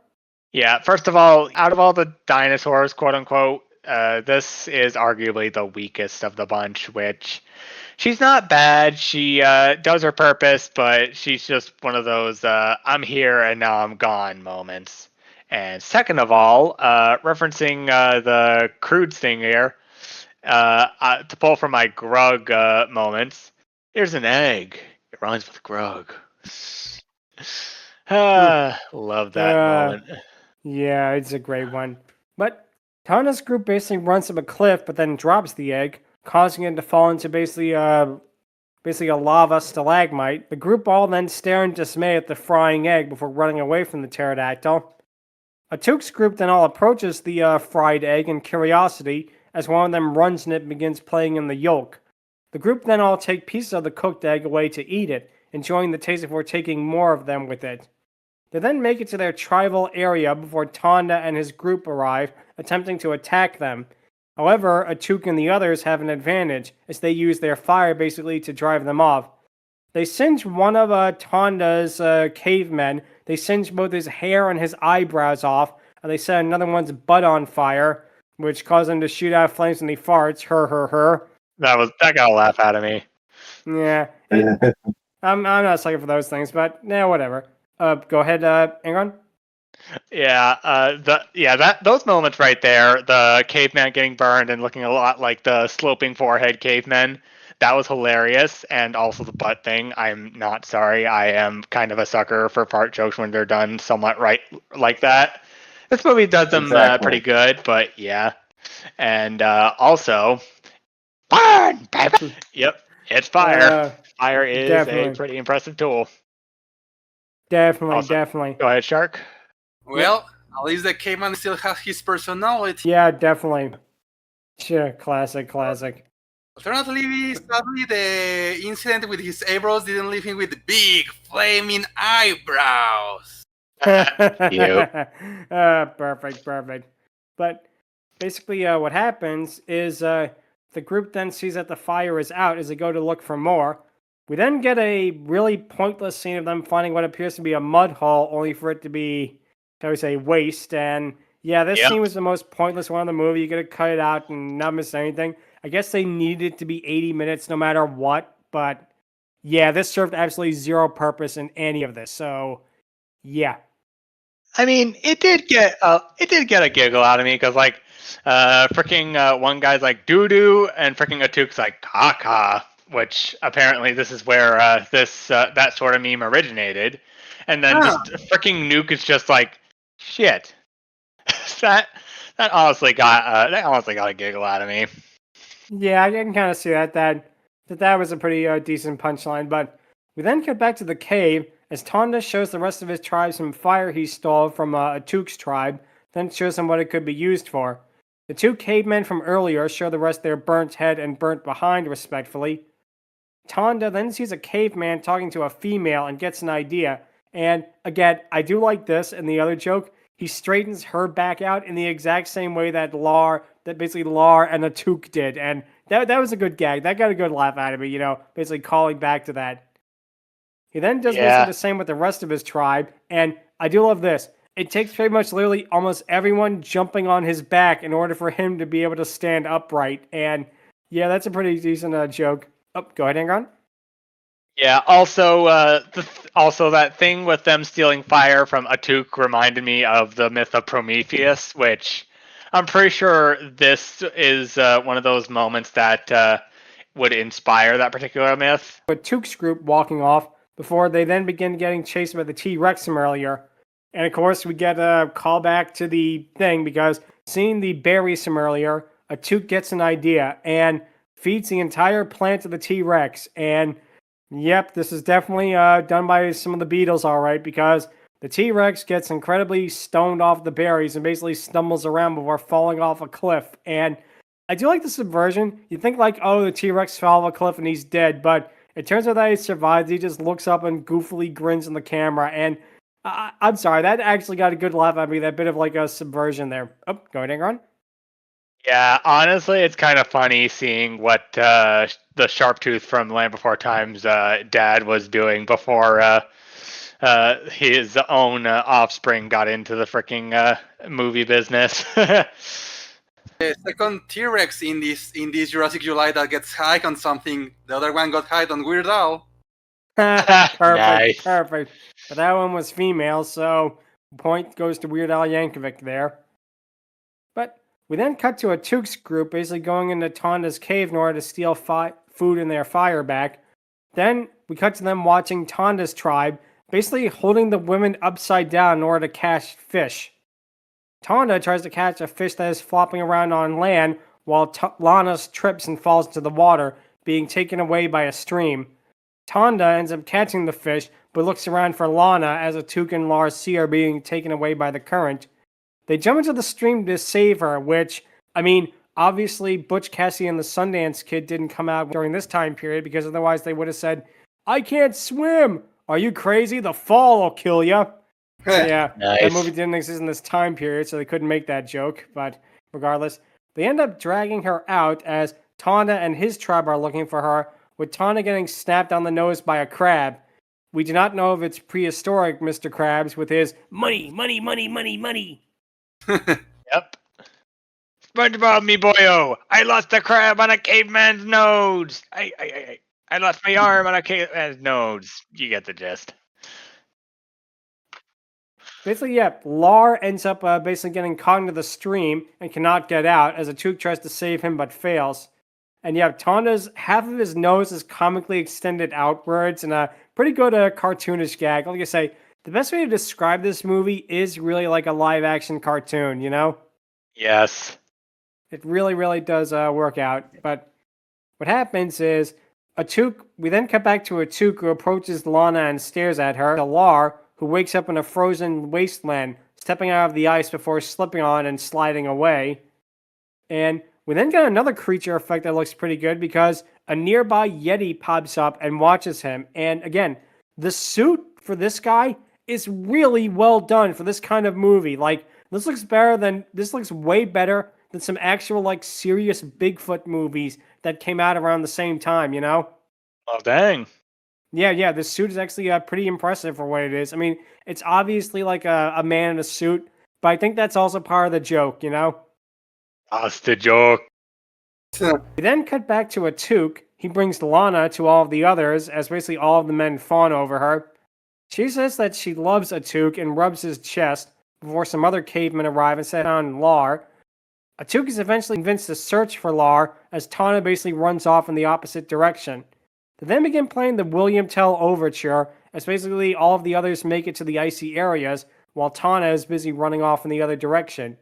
Yeah, first of all, out of all the dinosaurs, quote unquote, this is arguably the weakest of the bunch, which she's not bad. She does her purpose, but she's just one of those I'm here and now I'm gone moments. And second of all, referencing the crude thing here, to pull from my grug moments, here's an egg. It rhymes with grug. Love that moment. Yeah, it's a great one. But Tana's group basically runs up a cliff, but then drops the egg, causing it to fall into basically a lava stalagmite. The group all then stare in dismay at the frying egg before running away from the pterodactyl. Atuk's group then all approaches the fried egg in curiosity as one of them runs in it and begins playing in the yolk. The group then all take pieces of the cooked egg away to eat it, enjoying the taste before taking more of them with it. They then make it to their tribal area before Tonda and his group arrive, attempting to attack them. However, Atuk and the others have an advantage, as they use their fire basically to drive them off. They singe one of Tonda's cavemen. They singe both his hair and his eyebrows off, and they set another one's butt on fire, which caused him to shoot out flames when he farts. Her. That got a laugh out of me. Yeah, I'm not a sucker for those things, but yeah, whatever. Go ahead, Angron. Those moments right there, the caveman getting burned and looking a lot like the sloping forehead cavemen, that was hilarious. And also the butt thing. I'm not sorry. I am kind of a sucker for fart jokes when they're done somewhat right like that. This movie does them pretty good, but yeah. And also, burn, baby. Yep, it's fire. Fire is definitely. a pretty impressive tool. Definitely, Also, definitely. Go ahead, Shark. Well, at least the caveman still has his personality. Yeah, definitely. Sure, classic. Alternatively, sadly, the incident with his eyebrows didn't leave him with big, flaming eyebrows. Perfect. But basically, what happens is the group then sees that the fire is out as they go to look for more. We then get a really pointless scene of them finding what appears to be a mud hole, only for it to be, shall we say, waste. And yeah, this scene was the most pointless one in the movie. You gotta cut it out and not miss anything. I guess they needed it to be 80 minutes no matter what, but yeah, this served absolutely zero purpose in any of this. So yeah. I mean, it did get a giggle out of me because freaking one guy's like doo doo and freaking Atuk's like caca, which apparently this is where that sort of meme originated, and then just freaking Nuke is just like shit. that honestly got a giggle out of me. Yeah, I can kind of see that was a pretty decent punchline. But we then get back to the cave as Tonda shows the rest of his tribe some fire he stole from Atuk's tribe, then shows them what it could be used for. The two cavemen from earlier show the rest their burnt head and burnt behind, respectfully. Tonda then sees a caveman talking to a female and gets an idea. And again, I do like this and the other joke. He straightens her back out in the exact same way that Lar and Atuk did. And that was a good gag. That got a good laugh out of me, basically calling back to that. He then does basically the same with the rest of his tribe, and I do love this. It takes pretty much literally almost everyone jumping on his back in order for him to be able to stand upright, and yeah, that's a pretty decent joke. Oh, go ahead, Angron. Yeah. Also, also that thing with them stealing fire from Atuk reminded me of the myth of Prometheus, which I'm pretty sure this is one of those moments that would inspire that particular myth. With Tuk's group walking off before they then begin getting chased by the T-Rex from earlier. And of course, we get a callback to the thing because seeing the berries from earlier, Atuk gets an idea and feeds the entire plant to the T-Rex. And yep, this is definitely done by some of the Beatles, all right, because the T-Rex gets incredibly stoned off the berries and basically stumbles around before falling off a cliff. And I do like the subversion. You think like, oh, the T-Rex fell off a cliff and he's dead, but it turns out that he survives. He just looks up and goofily grins in the camera. And I'm sorry, that actually got a good laugh out of me. That bit of like a subversion there. Oh, go ahead, Angron. Yeah, honestly, it's kind of funny seeing what the Sharptooth from Land Before Time's dad was doing before his own offspring got into the freaking movie business. The second T-Rex in this Jurassic July that gets high on something. The other one got high on Weird Al. Perfect. Nice. But that one was female, so point goes to Weird Al Yankovic there. But we then cut to Atuk's group basically going into Tonda's cave in order to steal food in their fire back. Then we cut to them watching Tonda's tribe basically holding the women upside down in order to catch fish. Tonda tries to catch a fish that is flopping around on land while Lana trips and falls into the water, being taken away by a stream. Tonda ends up catching the fish, but looks around for Lana as Atuk and Lars see her being taken away by the current. They jump into the stream to save her, which, I mean, obviously Butch Cassidy and the Sundance Kid didn't come out during this time period because otherwise they would have said, I can't swim! Are you crazy? The fall will kill ya! Yeah, Nice. That movie didn't exist in this time period, so they couldn't make that joke. But regardless, they end up dragging her out as Tonda and his tribe are looking for her, with Tonda getting snapped on the nose by a crab. We do not know if it's prehistoric Mr. Krabs with his money. Yep. SpongeBob, me boyo! I lost a crab on a caveman's nose! I lost my arm on a caveman's nose. You get the gist. Basically, yeah, Lar ends up basically getting caught into the stream and cannot get out as Atuk tries to save him but fails. And yeah, Tonda's half of his nose is comically extended outwards and a pretty good cartoonish gag. Like I say, the best way to describe this movie is really like a live action cartoon, you know? Yes. It really, really does work out. But what happens is we then cut back to Atuk who approaches Lana and stares at her. Lar, who wakes up in a frozen wasteland, stepping out of the ice before slipping on and sliding away. And we then get another creature effect that looks pretty good because a nearby Yeti pops up and watches him. And again, the suit for this guy is really well done for this kind of movie. Like, this looks way better than some actual, like, serious Bigfoot movies that came out around the same time, you know? Oh, dang. Yeah, this suit is actually pretty impressive for what it is. I mean, it's obviously like a man in a suit, but I think that's also part of the joke, you know? That's the joke. We then cut back to Atuk. He brings Lana to all of the others, as basically all of the men fawn over her. She says that she loves Atuk and rubs his chest before some other cavemen arrive and set on Lar. Atuk is eventually convinced to search for Lar as Tana basically runs off in the opposite direction. They then begin playing the William Tell Overture as basically all of the others make it to the icy areas while Tana is busy running off in the other direction.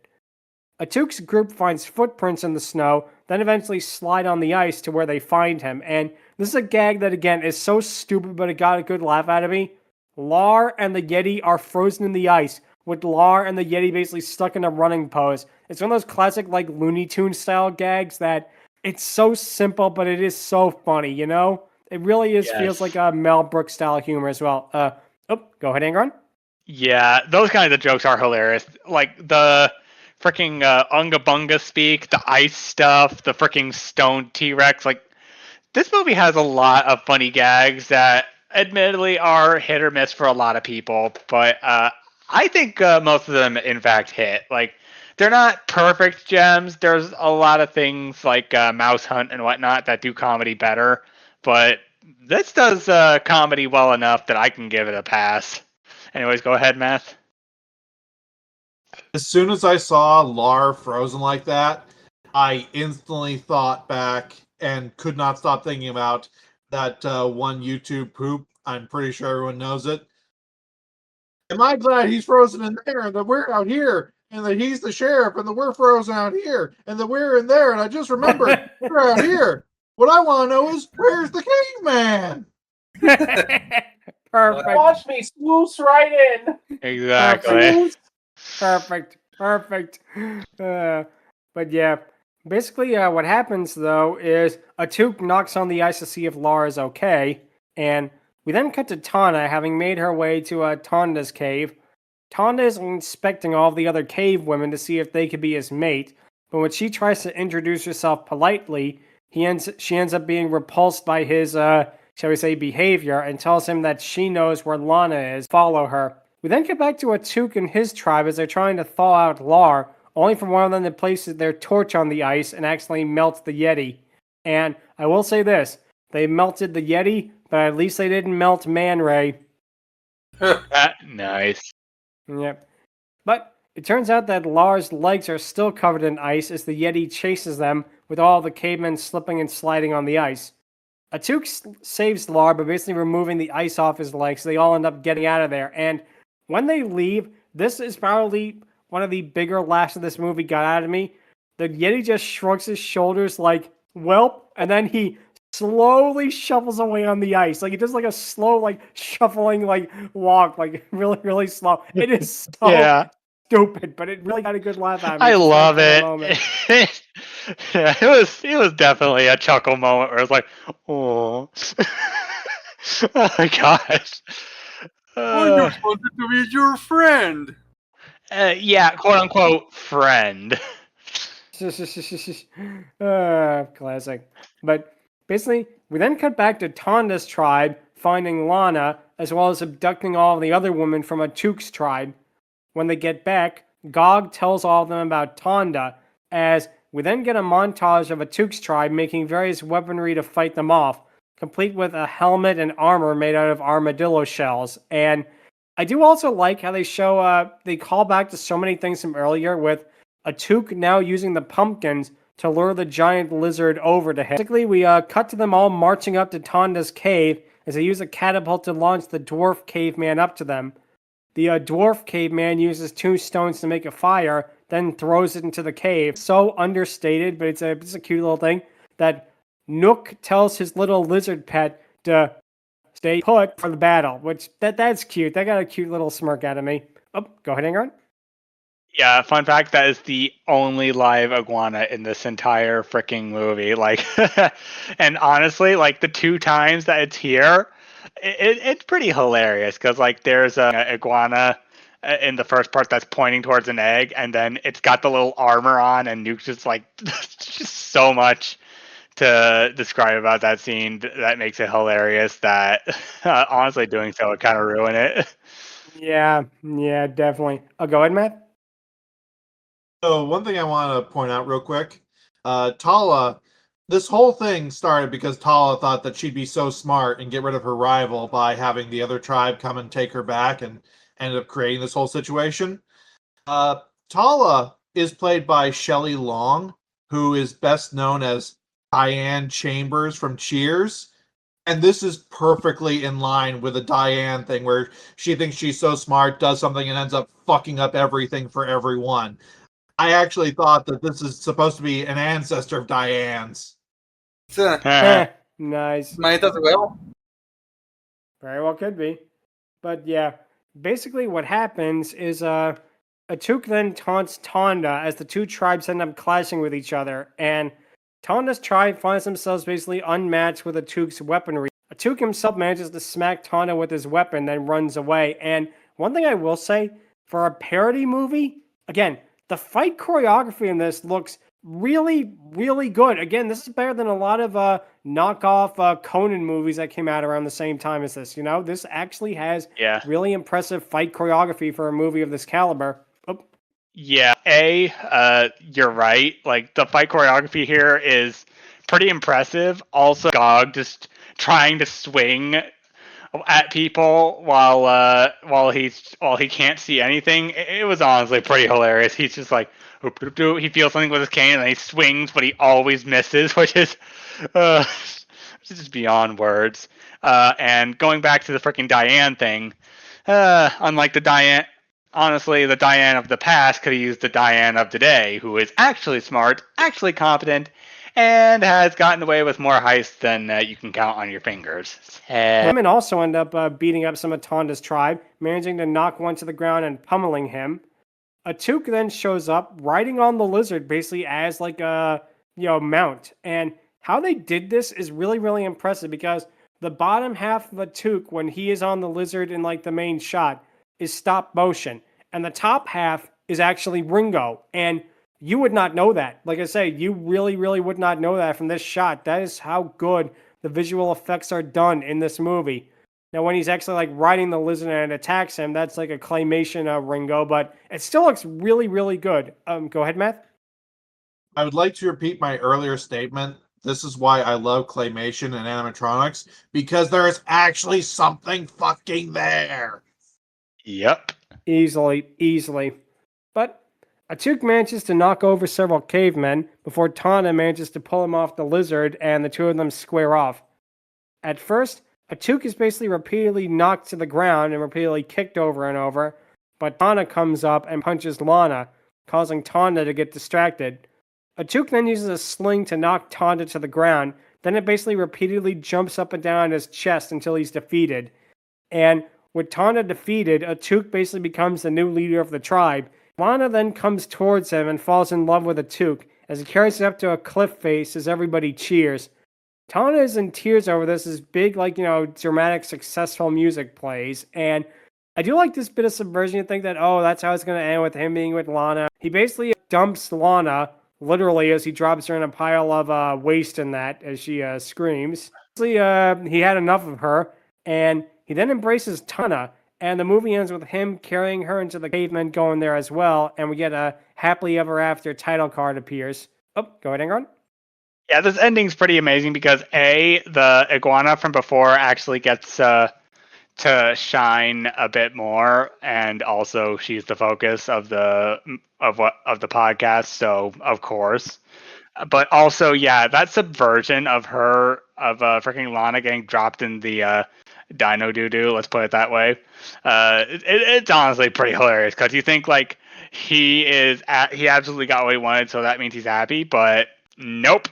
Atuk's group finds footprints in the snow, then eventually slide on the ice to where they find him. And this is a gag that, again, is so stupid, but it got a good laugh out of me. Lar and the Yeti are frozen in the ice, with Lar and the Yeti basically stuck in a running pose. It's one of those classic, like, Looney Tunes style gags that it's so simple, but it is so funny, you know? It really is feels like a Mel Brooks style humor as well. Go ahead, Angron. Yeah, those kinds of jokes are hilarious. Like the freaking Unga Bunga speak, the ice stuff, the freaking stone T-Rex. Like, this movie has a lot of funny gags that admittedly are hit or miss for a lot of people, but I think most of them, in fact, hit. Like, they're not perfect gems. There's a lot of things like Mouse Hunt and whatnot that do comedy better, but this does comedy well enough that I can give it a pass. Anyways, go ahead, Math. As soon as I saw Lar frozen like that, I instantly thought back and could not stop thinking about that one YouTube poop. I'm pretty sure everyone knows it. Am I glad he's frozen in there and that we're out here and that he's the sheriff and that we're frozen out here and that we're in there and I just remembered we're out here. What I want to know is, where's the caveman? Perfect. Watch me swoosh right in. Exactly. Perfect. But yeah, basically what happens though is Atuk knocks on the ice to see if Lar is okay, and we then cut to Tana having made her way to Tonda's cave. Tonda is inspecting all of the other cave women to see if they could be his mate, but when she tries to introduce herself politely, she ends up being repulsed by his, shall we say, behavior and tells him that she knows where Lana is. Follow her. We then get back to Atuk and his tribe as they're trying to thaw out Lar, only for one of them to place their torch on the ice and accidentally melts the Yeti. And I will say this, they melted the Yeti, but at least they didn't melt Man Ray. Nice. Yep. But it turns out that Lar's legs are still covered in ice as the Yeti chases them, with all the cavemen slipping and sliding on the ice. Atuk saves Lar by basically removing the ice off his legs, so they all end up getting out of there. And when they leave, this is probably one of the bigger laughs of this movie got out of me. The Yeti just shrugs his shoulders like, welp, and then he slowly shuffles away on the ice. Like, he does like a slow, like, shuffling, like, walk, like, really, really slow. It is so stupid, but it really got a good laugh out of me. I love it. Yeah, it was definitely a chuckle moment where it was like, oh, oh my gosh. I just wanted to be your friend. Yeah, quote unquote friend. Classic. But basically, we then cut back to Tonda's tribe finding Lana, as well as abducting all of the other women from Atuk's tribe. When they get back, Gog tells all of them about Tonda, as we then get a montage of Atuk's tribe making various weaponry to fight them off, complete with a helmet and armor made out of armadillo shells. And I do also like how they show, they call back to so many things from earlier with Atuk now using the pumpkins to lure the giant lizard over to him. Basically, we cut to them all marching up to Tonda's cave as they use a catapult to launch the dwarf caveman up to them. The dwarf caveman uses 2 stones to make a fire, then throws it into the cave. So understated, but it's a cute little thing that Nook tells his little lizard pet to stay put for the battle, which that's cute. That got a cute little smirk out of me. Oh, go ahead, Angron. Yeah, fun fact, that is the only live iguana in this entire freaking movie. Like, and honestly, like the 2 times that it's here, it's pretty hilarious because like there's a iguana in the first part that's pointing towards an egg, and then it's got the little armor on, and Nuke's just like just so much to describe about that scene that makes it hilarious that honestly doing so would kind of ruin it. Yeah, definitely. Oh, go ahead, Matt. So one thing I want to point out real quick, Tala, this whole thing started because Tala thought that she'd be so smart and get rid of her rival by having the other tribe come and take her back, and ended up creating this whole situation. Tala is played by Shelley Long, who is best known as Diane Chambers from Cheers. And this is perfectly in line with a Diane thing where she thinks she's so smart, does something, and ends up fucking up everything for everyone. I actually thought that this is supposed to be an ancestor of Diane's. Nice. Might as well. Very well could be. But yeah, basically what happens is Atuk then taunts Tonda as the 2 tribes end up clashing with each other, and Tonda's tribe finds themselves basically unmatched with Atuk's weaponry. Atuk himself manages to smack Tonda with his weapon, then runs away. And one thing I will say, for a parody movie, again, the fight choreography in this looks really, really good. Again, this is better than a lot of knockoff Conan movies that came out around the same time as this. You know, this actually has really impressive fight choreography for a movie of this caliber. Oh. Yeah, you're right. Like the fight choreography here is pretty impressive. Also, Gog just trying to swing at people while he can't see anything. It was honestly pretty hilarious. He's just like he feels something with his cane and then he swings, but he always misses, which is just beyond words. And going back to the freaking Diane thing, unlike the Diane. Honestly, the Diane of the past could have used the Diane of today, who is actually smart, actually competent, and has gotten away with more heists than you can count on your fingers. Women also end up beating up some of Tonda's tribe, managing to knock one to the ground and pummeling him. Atuk then shows up, riding on the lizard, basically as like a mount. And how they did this is really, really impressive because the bottom half of Atuk, when he is on the lizard in like the main shot, is stop motion, and the top half is actually Ringo, and you would not know that. Like I say, you really, really would not know that from this shot. That is how good the visual effects are done in this movie. Now, when he's actually like riding the lizard and it attacks him, that's like a claymation Ringo, but it still looks really, really good. Go ahead, Matt. I would like to repeat my earlier statement. This is why I love claymation and animatronics, because there is actually something fucking there. Yep. Easily. But Atuk manages to knock over several cavemen before Tonda manages to pull him off the lizard and the 2 of them square off. At first, Atuk is basically repeatedly knocked to the ground and repeatedly kicked over and over, but Tonda comes up and punches Lana, causing Tonda to get distracted. Atuk then uses a sling to knock Tonda to the ground, then it basically repeatedly jumps up and down his chest until he's defeated. And with Tonda defeated, Atuk basically becomes the new leader of the tribe. Lana then comes towards him and falls in love with Atuk as he carries her up to a cliff face as everybody cheers. Tonda is in tears over this as big, dramatic, successful music plays. And I do like this bit of subversion. You think that, that's how it's going to end with him being with Lana. He basically dumps Lana, literally, as he drops her in a pile of waste in that as she screams. He had enough of her, and he then embraces Tonda, and the movie ends with him carrying her into the caveman going there as well, and we get a happily ever after title card appears. Oh, go ahead, Angron. Yeah, this ending's pretty amazing because the iguana from before actually gets to shine a bit more, and also she's the focus of the podcast, so of course. But also, yeah, that subversion of freaking Lana getting dropped in the dino doo-doo, let's put it that way. It's honestly pretty hilarious, because you think like he absolutely got what he wanted, so that means he's happy, but nope.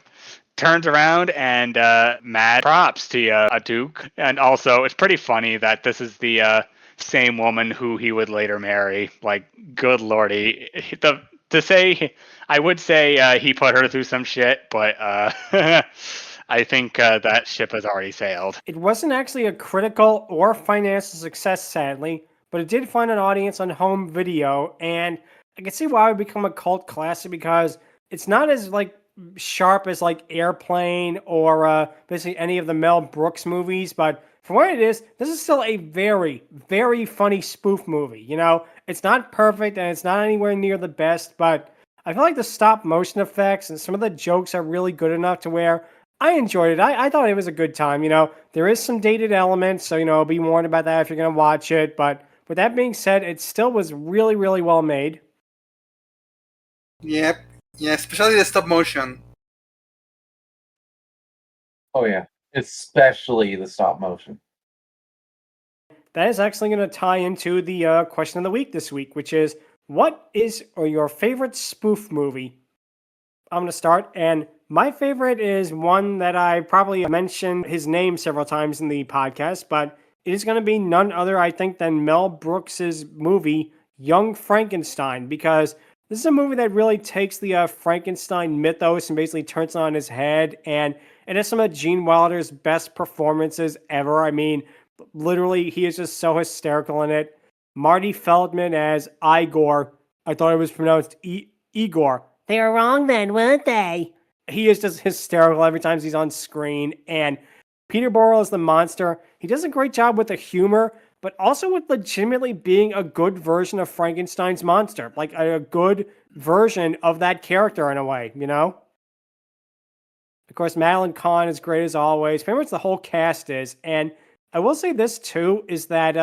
Turns around and mad props to you, Duke. And also, it's pretty funny that this is the same woman who he would later marry. Like, good lordy. I would say he put her through some shit, but I think that ship has already sailed. It wasn't actually a critical or financial success, sadly, but it did find an audience on home video, and I can see why it would become a cult classic, because it's not as like sharp as like Airplane or basically any of the Mel Brooks movies, but for what it is, this is still a very, very funny spoof movie. You know, it's not perfect and it's not anywhere near the best, but I feel like the stop motion effects and some of the jokes are really good enough to where I enjoyed it. I thought it was a good time. You know, there is some dated elements, so, you know, be warned about that if you're going to watch it. But with that being said, it still was really, really well made. Yep. Yeah, especially the stop motion. Oh yeah, especially the stop motion. That is actually going to tie into the question of the week this week, which is, what is your favorite spoof movie? I'm going to start, and my favorite is one that I probably mentioned his name several times in the podcast, but it is going to be none other, I think, than Mel Brooks's movie, Young Frankenstein, because this is a movie that really takes the Frankenstein mythos and basically turns it on his head, and it has some of Gene Wilder's best performances ever. I mean, literally, he is just so hysterical in it. Marty Feldman as Igor. I thought it was pronounced Igor. They were wrong then, weren't they? He is just hysterical every time he's on screen. And Peter Borrell is the monster. He does a great job with the humor, but also with legitimately being a good version of Frankenstein's monster. Like a good version of that character in a way, you know? Of course, Madeline Kahn is great as always. Pretty much the whole cast is. And I will say this too, is that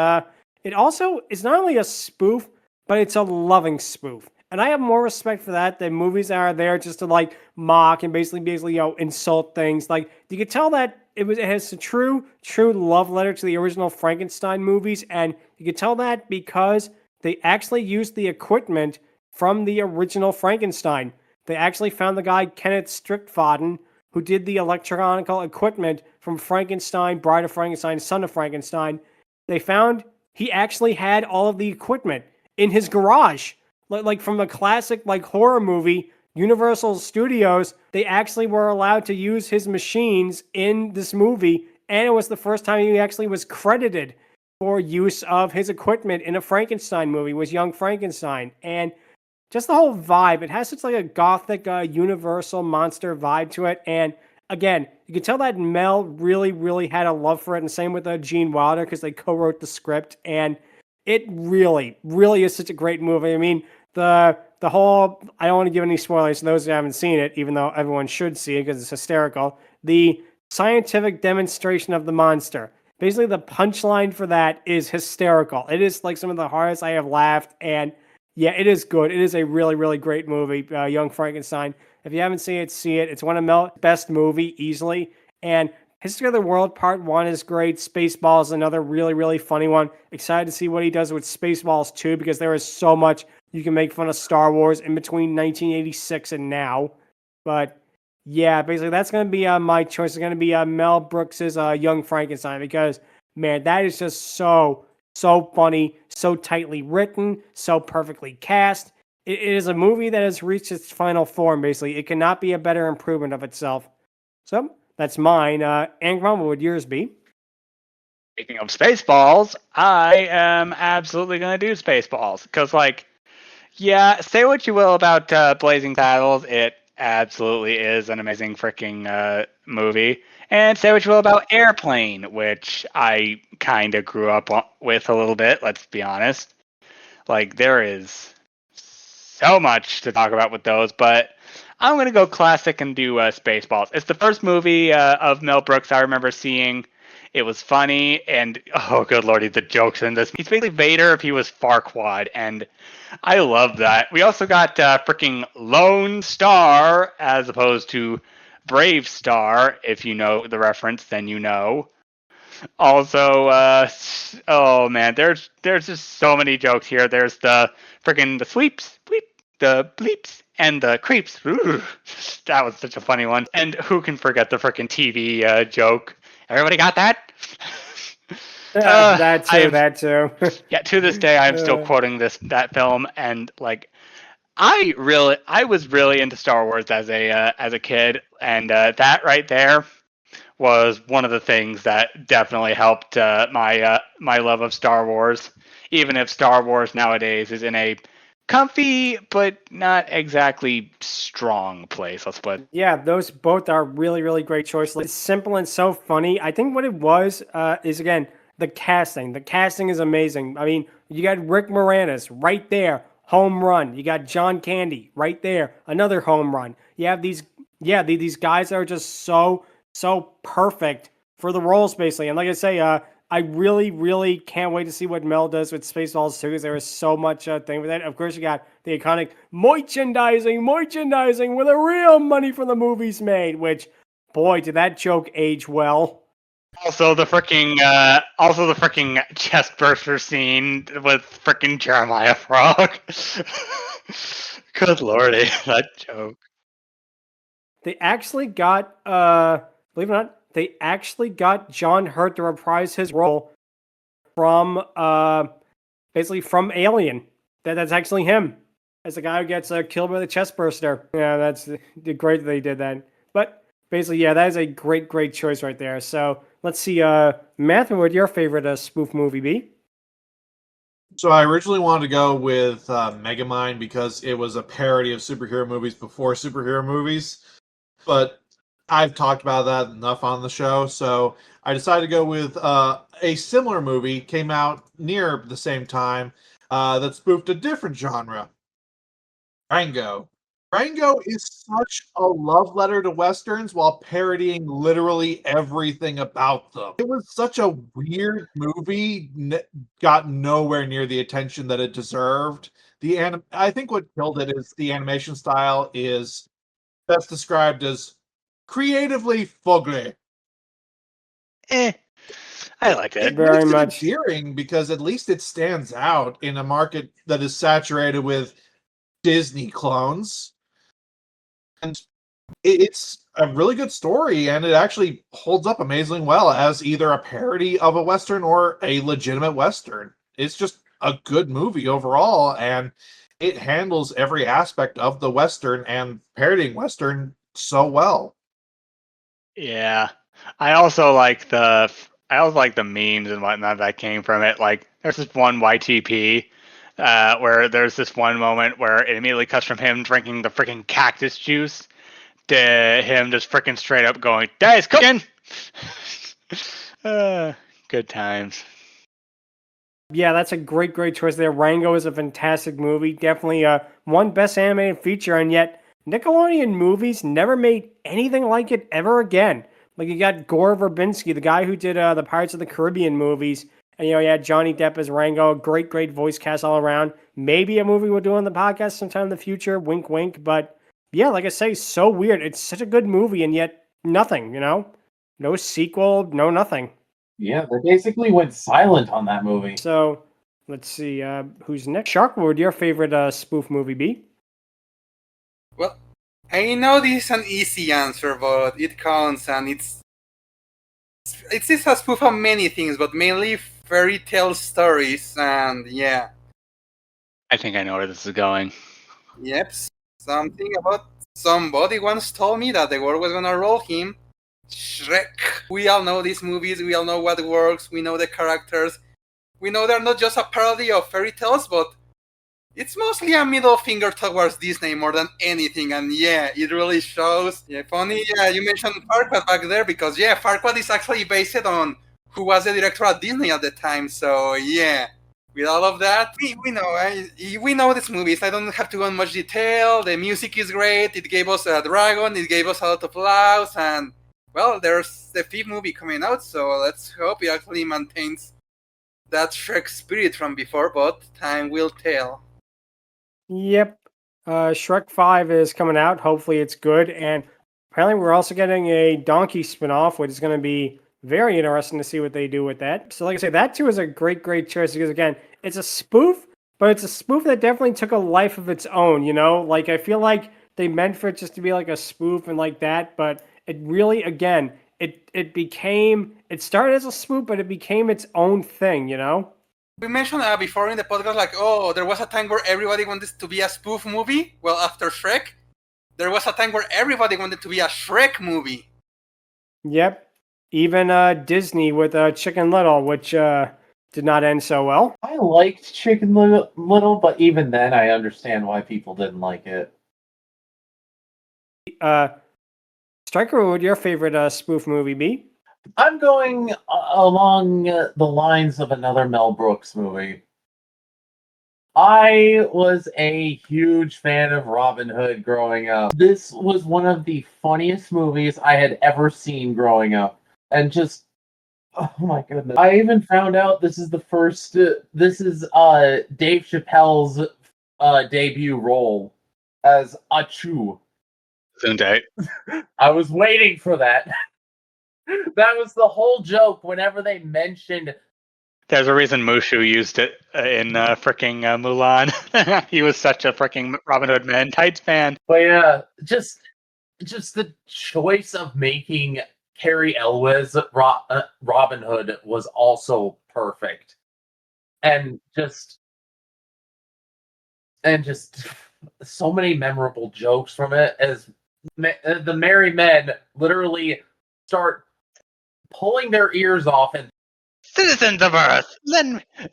it also is not only a spoof, but it's a loving spoof. And I have more respect for that than movies that are there just to like mock and basically, you know, insult things. Like you could tell that it has a true love letter to the original Frankenstein movies, and you could tell that because they actually used the equipment from the original Frankenstein. They actually found the guy Kenneth Strickfaden, who did the electronical equipment from Frankenstein, Bride of Frankenstein, Son of Frankenstein. They found he actually had all of the equipment in his garage. Like from the classic like horror movie, Universal Studios, they actually were allowed to use his machines in this movie, and it was the first time he actually was credited for use of his equipment in a Frankenstein movie, was Young Frankenstein. And just the whole vibe, it has such like a gothic Universal monster vibe to it. And again, you can tell that Mel really had a love for it, and same with Gene Wilder, because they co-wrote the script, and it really is such a great movie. I mean, the whole, I don't want to give any spoilers to those who haven't seen it, even though everyone should see it because it's hysterical. The scientific demonstration of the monster. Basically, the punchline for that is hysterical. It is like some of the hardest I have laughed, and yeah, it is good. It is a really great movie, Young Frankenstein. If you haven't seen it, see it. It's one of Mel's best movie, easily. And History of the World Part 1 is great. Spaceballs is another really funny one. Excited to see what he does with Spaceballs 2, because there is so much you can make fun of Star Wars in between 1986 and now. But yeah, basically that's going to be my choice. It's going to be Mel Brooks's Young Frankenstein, because, man, that is just so funny, so tightly written, so perfectly cast. It is a movie that has reached its final form, basically. It cannot be a better improvement of itself. So that's mine. Angron, what would yours be? Speaking of Spaceballs, I am absolutely going to do Spaceballs. Because, like, yeah, say what you will about Blazing Saddles, it absolutely is an amazing freaking movie. And say what you will about Airplane, which I kind of grew up with a little bit, let's be honest. Like, there is so much to talk about with those, but I'm going to go classic and do Spaceballs. It's the first movie of Mel Brooks I remember seeing It was funny, and oh, good lordy, the jokes in this. He's basically Vader if he was Farquaad, and I love that. We also got freaking Lone Star as opposed to Brave Star. If you know the reference, then you know. Also, oh man, there's just so many jokes here. There's the freaking the sweeps, bleep, the bleeps, and the creeps. Ooh, that was such a funny one. And who can forget the freaking TV joke? Everybody got that? That too. Yeah, to this day, I'm still quoting that film, and like, I was really into Star Wars as a kid, and that right there was one of the things that definitely helped my love of Star Wars. Even if Star Wars nowadays is in a comfy but not exactly strong place, let's put it. Yeah, those both are really, really great choices. It's simple and so funny. I think what it was is, again, the casting. The casting is amazing. I mean, you got Rick Moranis right there, home run. You got John Candy right there, another home run. You have these guys that are just so perfect for the roles, basically. And like I say, I really, really can't wait to see what Mel does with Spaceballs 2, because there is so much thing with that. Of course, you got the iconic merchandising where the real money from the movies made, which, boy, did that joke age well. Also the freaking chest burster scene with freaking Jeremiah Frog. Good lordy, that joke. They actually got, believe it or not, they actually got John Hurt to reprise his role from, basically from Alien. That's actually him, as the guy who gets killed by the chest burster. Yeah, that's great that they did that. But basically, yeah, that is a great choice right there. So let's see, Matthew, what would your favorite spoof movie be? So I originally wanted to go with Megamind because it was a parody of superhero movies before superhero movies. But I've talked about that enough on the show, so I decided to go with a similar movie, came out near the same time, that spoofed a different genre, Rango. Rango is such a love letter to Westerns while parodying literally everything about them. It was such a weird movie, got nowhere near the attention that it deserved. I think what killed it is the animation style is best described as creatively fugly. I like it. Very Makes it much. endearing because at least it stands out in a market that is saturated with Disney clones. And it's a really good story, and it actually holds up amazingly well as either a parody of a Western or a legitimate Western. It's just a good movie overall, and it handles every aspect of the Western and parodying Western so well. Yeah, I also like the memes and whatnot that came from it. Like, there's this one YTP where there's this one moment where it immediately cuts from him drinking the freaking cactus juice to him just freaking straight up going, "Daddy's cooking." Good times. Yeah, that's a great choice there. Rango is a fantastic movie. Definitely one best animated feature, and yet Nickelodeon movies never made anything like it ever again. Like, you got Gore Verbinski, the guy who did the Pirates of the Caribbean movies, and you had Johnny Depp as Rango. Great voice cast all around. Maybe a movie we'll do on the podcast sometime in the future. Wink, wink. But yeah, like I say, so weird. It's such a good movie, and yet nothing. No sequel, no nothing. Yeah, they basically went silent on that movie. So let's see, who's next? Shark, what would your favorite spoof movie be? Well, I know this is an easy answer, but it counts, and it's a spoof of many things, but mainly fairy tale stories, and yeah. I think I know where this is going. Yep, something about somebody once told me that the world was gonna roll him. Shrek. We all know these movies, we all know what works, we know the characters. We know they're not just a parody of fairy tales, but it's mostly a middle finger towards Disney more than anything, and yeah, it really shows. Yeah, funny, yeah, you mentioned Farquaad back there, because yeah, Farquaad is actually based on who was the director at Disney at the time, so yeah. With all of that, we know these movies. I don't have to go in much detail. The music is great. It gave us a dragon. It gave us a lot of laughs, and well, there's the fifth movie coming out, so let's hope it actually maintains that Shrek spirit from before, but time will tell. Yep. Shrek 5 is coming out. Hopefully it's good. And apparently we're also getting a Donkey spinoff, which is going to be very interesting to see what they do with that. So like I say, that too is a great, great choice because again, it's a spoof, but it's a spoof that definitely took a life of its own, you know? Like I feel like they meant for it just to be like a spoof and like that, but it really, again, it started as a spoof, but it became its own thing, you know? We mentioned before in the podcast, like, oh, there was a time where everybody wanted to be a spoof movie. Well, after Shrek, there was a time where everybody wanted to be a Shrek movie. Yep. Even Disney with Chicken Little, which did not end so well. I liked Chicken Little, but even then, I understand why people didn't like it. Stryker, what would your favorite spoof movie be? I'm going along the lines of another Mel Brooks movie. I was a huge fan of Robin Hood growing up. This was one of the funniest movies I had ever seen growing up. And just, oh my goodness. I even found out this is Dave Chappelle's debut role as Achu. Someday. I was waiting for that. That was the whole joke whenever they mentioned. There's a reason Mushu used it in fricking Mulan. He was such a fricking Robin Hood Man tights fan. But yeah, just the choice of making Carrie Elwes Robin Hood was also perfect, and just so many memorable jokes from it as the merry men literally start pulling their ears off and Citizens of Earth,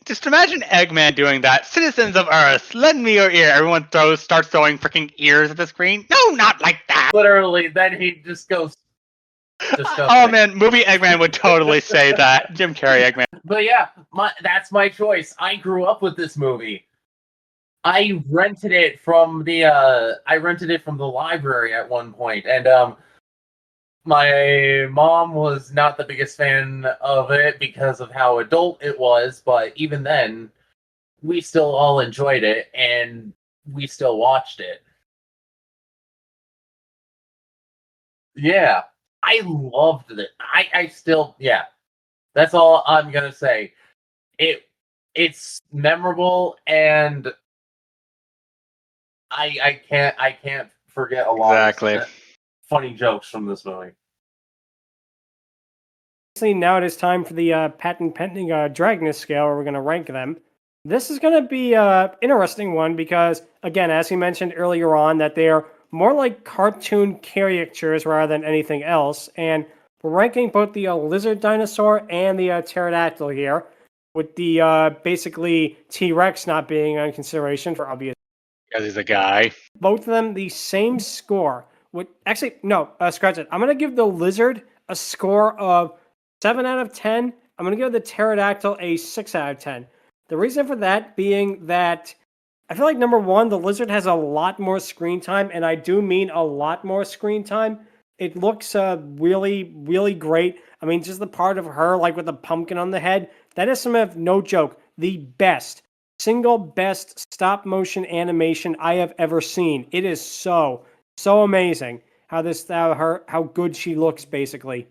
just imagine Eggman doing that. Citizens of Earth, lend me your ear. Everyone starts throwing freaking ears at the screen. No, not like that. Literally, then he just goes. Oh man, movie Eggman would totally say that. Jim Carrey Eggman. But yeah, that's my choice. I grew up with this movie. I rented it from the library at one point, and my mom was not the biggest fan of it because of how adult it was, but even then, we still all enjoyed it, and we still watched it. Yeah, I loved it. I still, yeah. That's all I'm gonna say. It's memorable, and I can't forget a lot of funny jokes from this movie. Now it is time for the patent pending Dragoness Scale, where we're going to rank them. This is going to be an interesting one because, again, as he mentioned earlier on, that they're more like cartoon caricatures rather than anything else. And we're ranking both the lizard dinosaur and the pterodactyl here, with the basically T-Rex not being on consideration for obvious. Because he's a guy. Both of them the same score. Scratch it. I'm going to give the lizard a score of 7 out of 10. I'm going to give the pterodactyl a 6 out of 10. The reason for that being that I feel like, number one, the lizard has a lot more screen time, and I do mean a lot more screen time. It looks really, really great. I mean, just the part of her, like with the pumpkin on the head, that is some of, no joke, the single best stop motion animation I have ever seen. It is so amazing how good she looks, basically,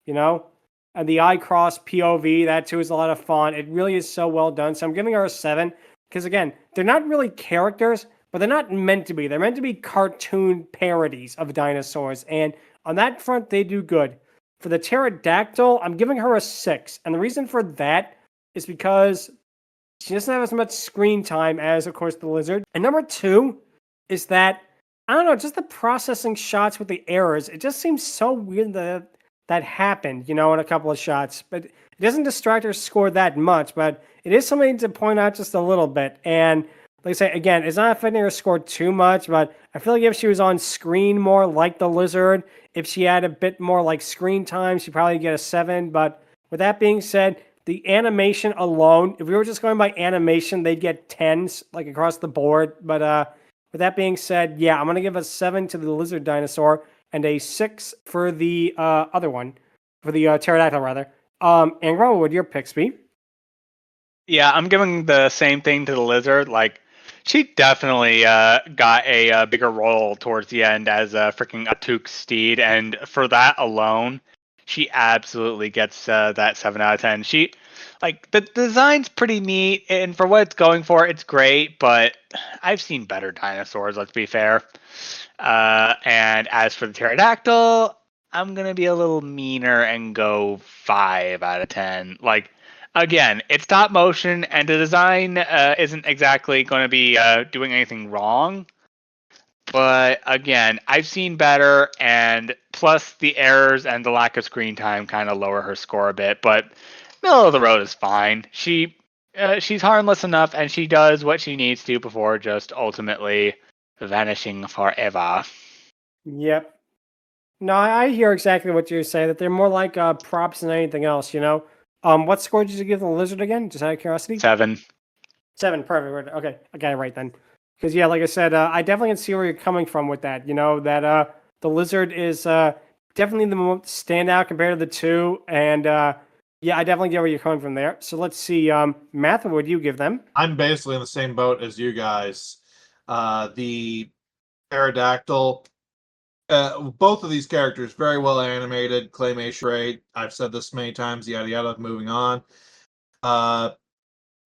you know? And the eye cross POV, that too is a lot of fun. It really is so well done. So I'm giving her a 7 because, again, they're not really characters, but they're not meant to be. They're meant to be cartoon parodies of dinosaurs. And on that front, they do good. For the pterodactyl, I'm giving her a 6. And the reason for that is because she doesn't have as much screen time as, of course, the lizard. And number 2 is that, I don't know, just the processing shots with the errors. It just seems so weird that happened, in a couple of shots. But it doesn't distract her score that much, but it is something to point out just a little bit. And like I say, again, it's not affecting her score too much, but I feel like if she was on screen more like the lizard, if she had a bit more like screen time, she'd probably get a 7. But with that being said, the animation alone, if we were just going by animation, they'd get 10s like across the board. But with that being said, yeah, I'm going to give a 7 to the lizard dinosaur and a 6 for the other one, for the pterodactyl rather. Angron, what would your picks be? Yeah, I'm giving the same thing to the lizard. Like, she definitely got a bigger role towards the end as a freaking Atuk steed, and for that alone, she absolutely gets that 7 out of 10. She, like, the design's pretty neat, and for what it's going for, it's great. But I've seen better dinosaurs. Let's be fair. And as for the pterodactyl, I'm gonna be a little meaner and go 5 out of 10. Like, again, it's stop motion, and the design isn't exactly going to be doing anything wrong. But again, I've seen better, and plus the errors and the lack of screen time kind of lower her score a bit. But middle of the road is fine. She's harmless enough, and she does what she needs to before just ultimately vanishing forever. Yep. No, I hear exactly what you're saying. That they're more like props than anything else. What score did you give the lizard again? Just out of curiosity. 7. 7, perfect. Okay, I got it right then. Because yeah, like I said, I definitely can see where you're coming from with that. That the lizard is definitely the most standout compared to the two, and yeah, I definitely get where you're coming from there. So let's see, Math, what would you give them? I'm basically in the same boat as you guys. The pterodactyl. Both of these characters very well animated, claymation rate. I've said this many times. Yada yada. Moving on. The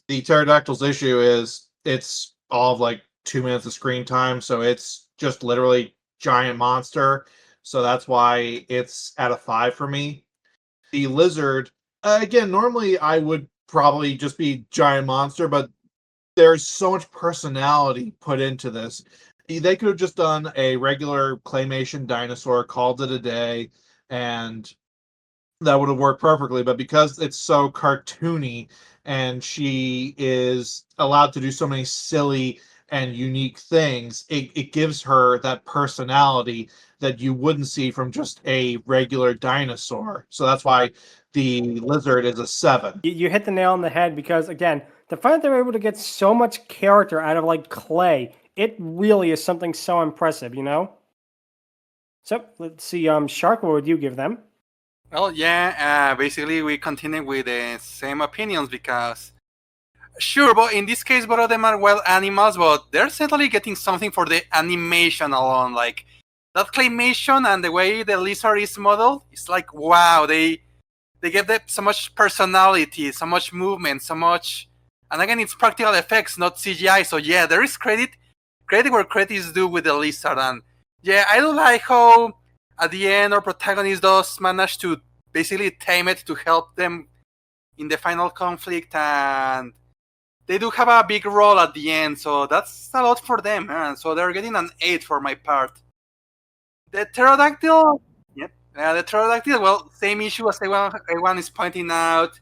pterodactyl's issue is it's all of like 2 minutes of screen time, so it's just literally giant monster. So that's why it's at a 5 for me. The lizard, again, normally I would probably just be giant monster, but there's so much personality put into this. They could have just done a regular claymation dinosaur, called it a day, and that would have worked perfectly. But because it's so cartoony and she is allowed to do so many silly and unique things, it gives her that personality that you wouldn't see from just a regular dinosaur. So that's why the lizard is a 7. You hit the nail on the head because again, the fact that they're able to get so much character out of like clay, it really is something so impressive. So let's see, Shark, what would you give them? Well, yeah, basically we continue with the same opinions because, sure, but in this case, both of them are wild animals, but they're certainly getting something for the animation alone. Like, that claymation and the way the lizard is modeled, it's like, wow, they give them so much personality, so much movement, so much... And again, it's practical effects, not CGI, so yeah, there is credit where credit is due with the lizard. And yeah, I do like how at the end our protagonist does manage to basically tame it to help them in the final conflict, and they do have a big role at the end, so that's a lot for them, man. So they're getting an 8 for my part. The pterodactyl, the pterodactyl, well, same issue as everyone is pointing out.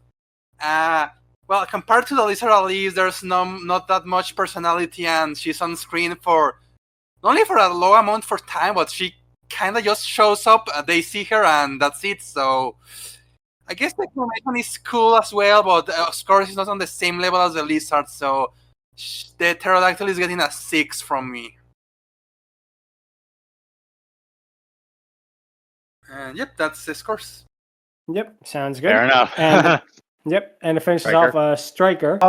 Well, compared to the lizard, at least there's not that much personality, and she's on screen for not only for a low amount for time, but she kind of just shows up. They see her, and that's it. So I guess the animation is cool as well, but of course it's not on the same level as the lizard. So the pterodactyl is getting a 6 from me. And yep, that's the scores. Yep, sounds good. Fair enough. And yep, and to finish Stryker. off, Stryker.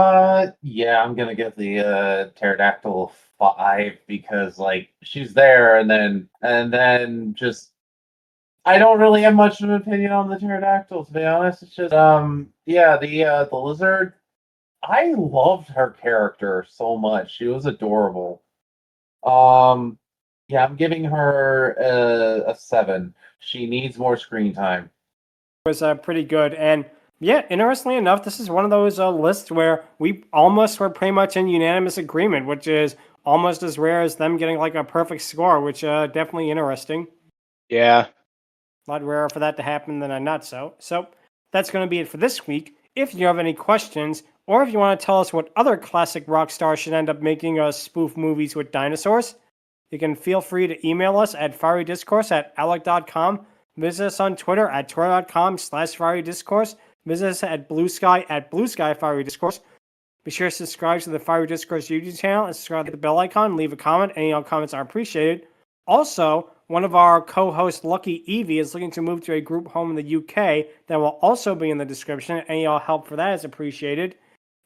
Yeah, I'm gonna give the pterodactyl 5 because like she's there, and then just I don't really have much of an opinion on the pterodactyl, to be honest. It's just yeah, the lizard. I loved her character so much. She was adorable. Yeah, I'm giving her a 7. She needs more screen time. Was pretty good. And yeah, interestingly enough, this is one of those lists where we almost were pretty much in unanimous agreement, which is almost as rare as them getting like a perfect score, which definitely interesting. Yeah. A lot rarer for that to happen than a not so. So that's going to be it for this week. If you have any questions, or if you want to tell us what other classic rock stars should end up making spoof movies with dinosaurs, you can feel free to email us at fierydiscourse@outlook.com. Visit us on Twitter at twitter.com/fierydiscourse. Visit us at Blue Sky at Blue Sky Fiery Discourse. Be sure to subscribe to the Fiery Discourse YouTube channel and subscribe to the bell icon. Leave a comment. Any comments are appreciated. Also, one of our co-hosts, Lucky Evie, is looking to move to a group home in the UK. That will also be in the description. Any help for that is appreciated.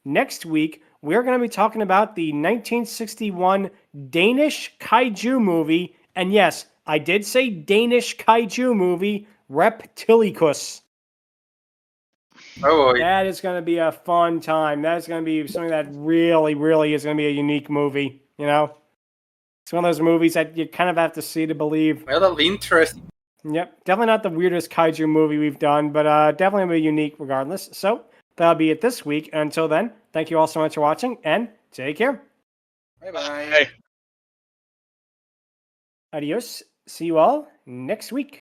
Next week, we're going to be talking about the 1961 Danish kaiju movie. And yes, I did say Danish kaiju movie, Reptilicus. Oh, That is going to be a fun time. That's going to be something that really, really is going to be a unique movie. You know, it's one of those movies that you kind of have to see to believe. well, that'll be interesting. Yep, definitely not the weirdest kaiju movie we've done, but definitely will be unique regardless. So that'll be it this week. Until then, thank you all so much for watching, and take care. Bye-bye. Hey. Adios. See you all next week.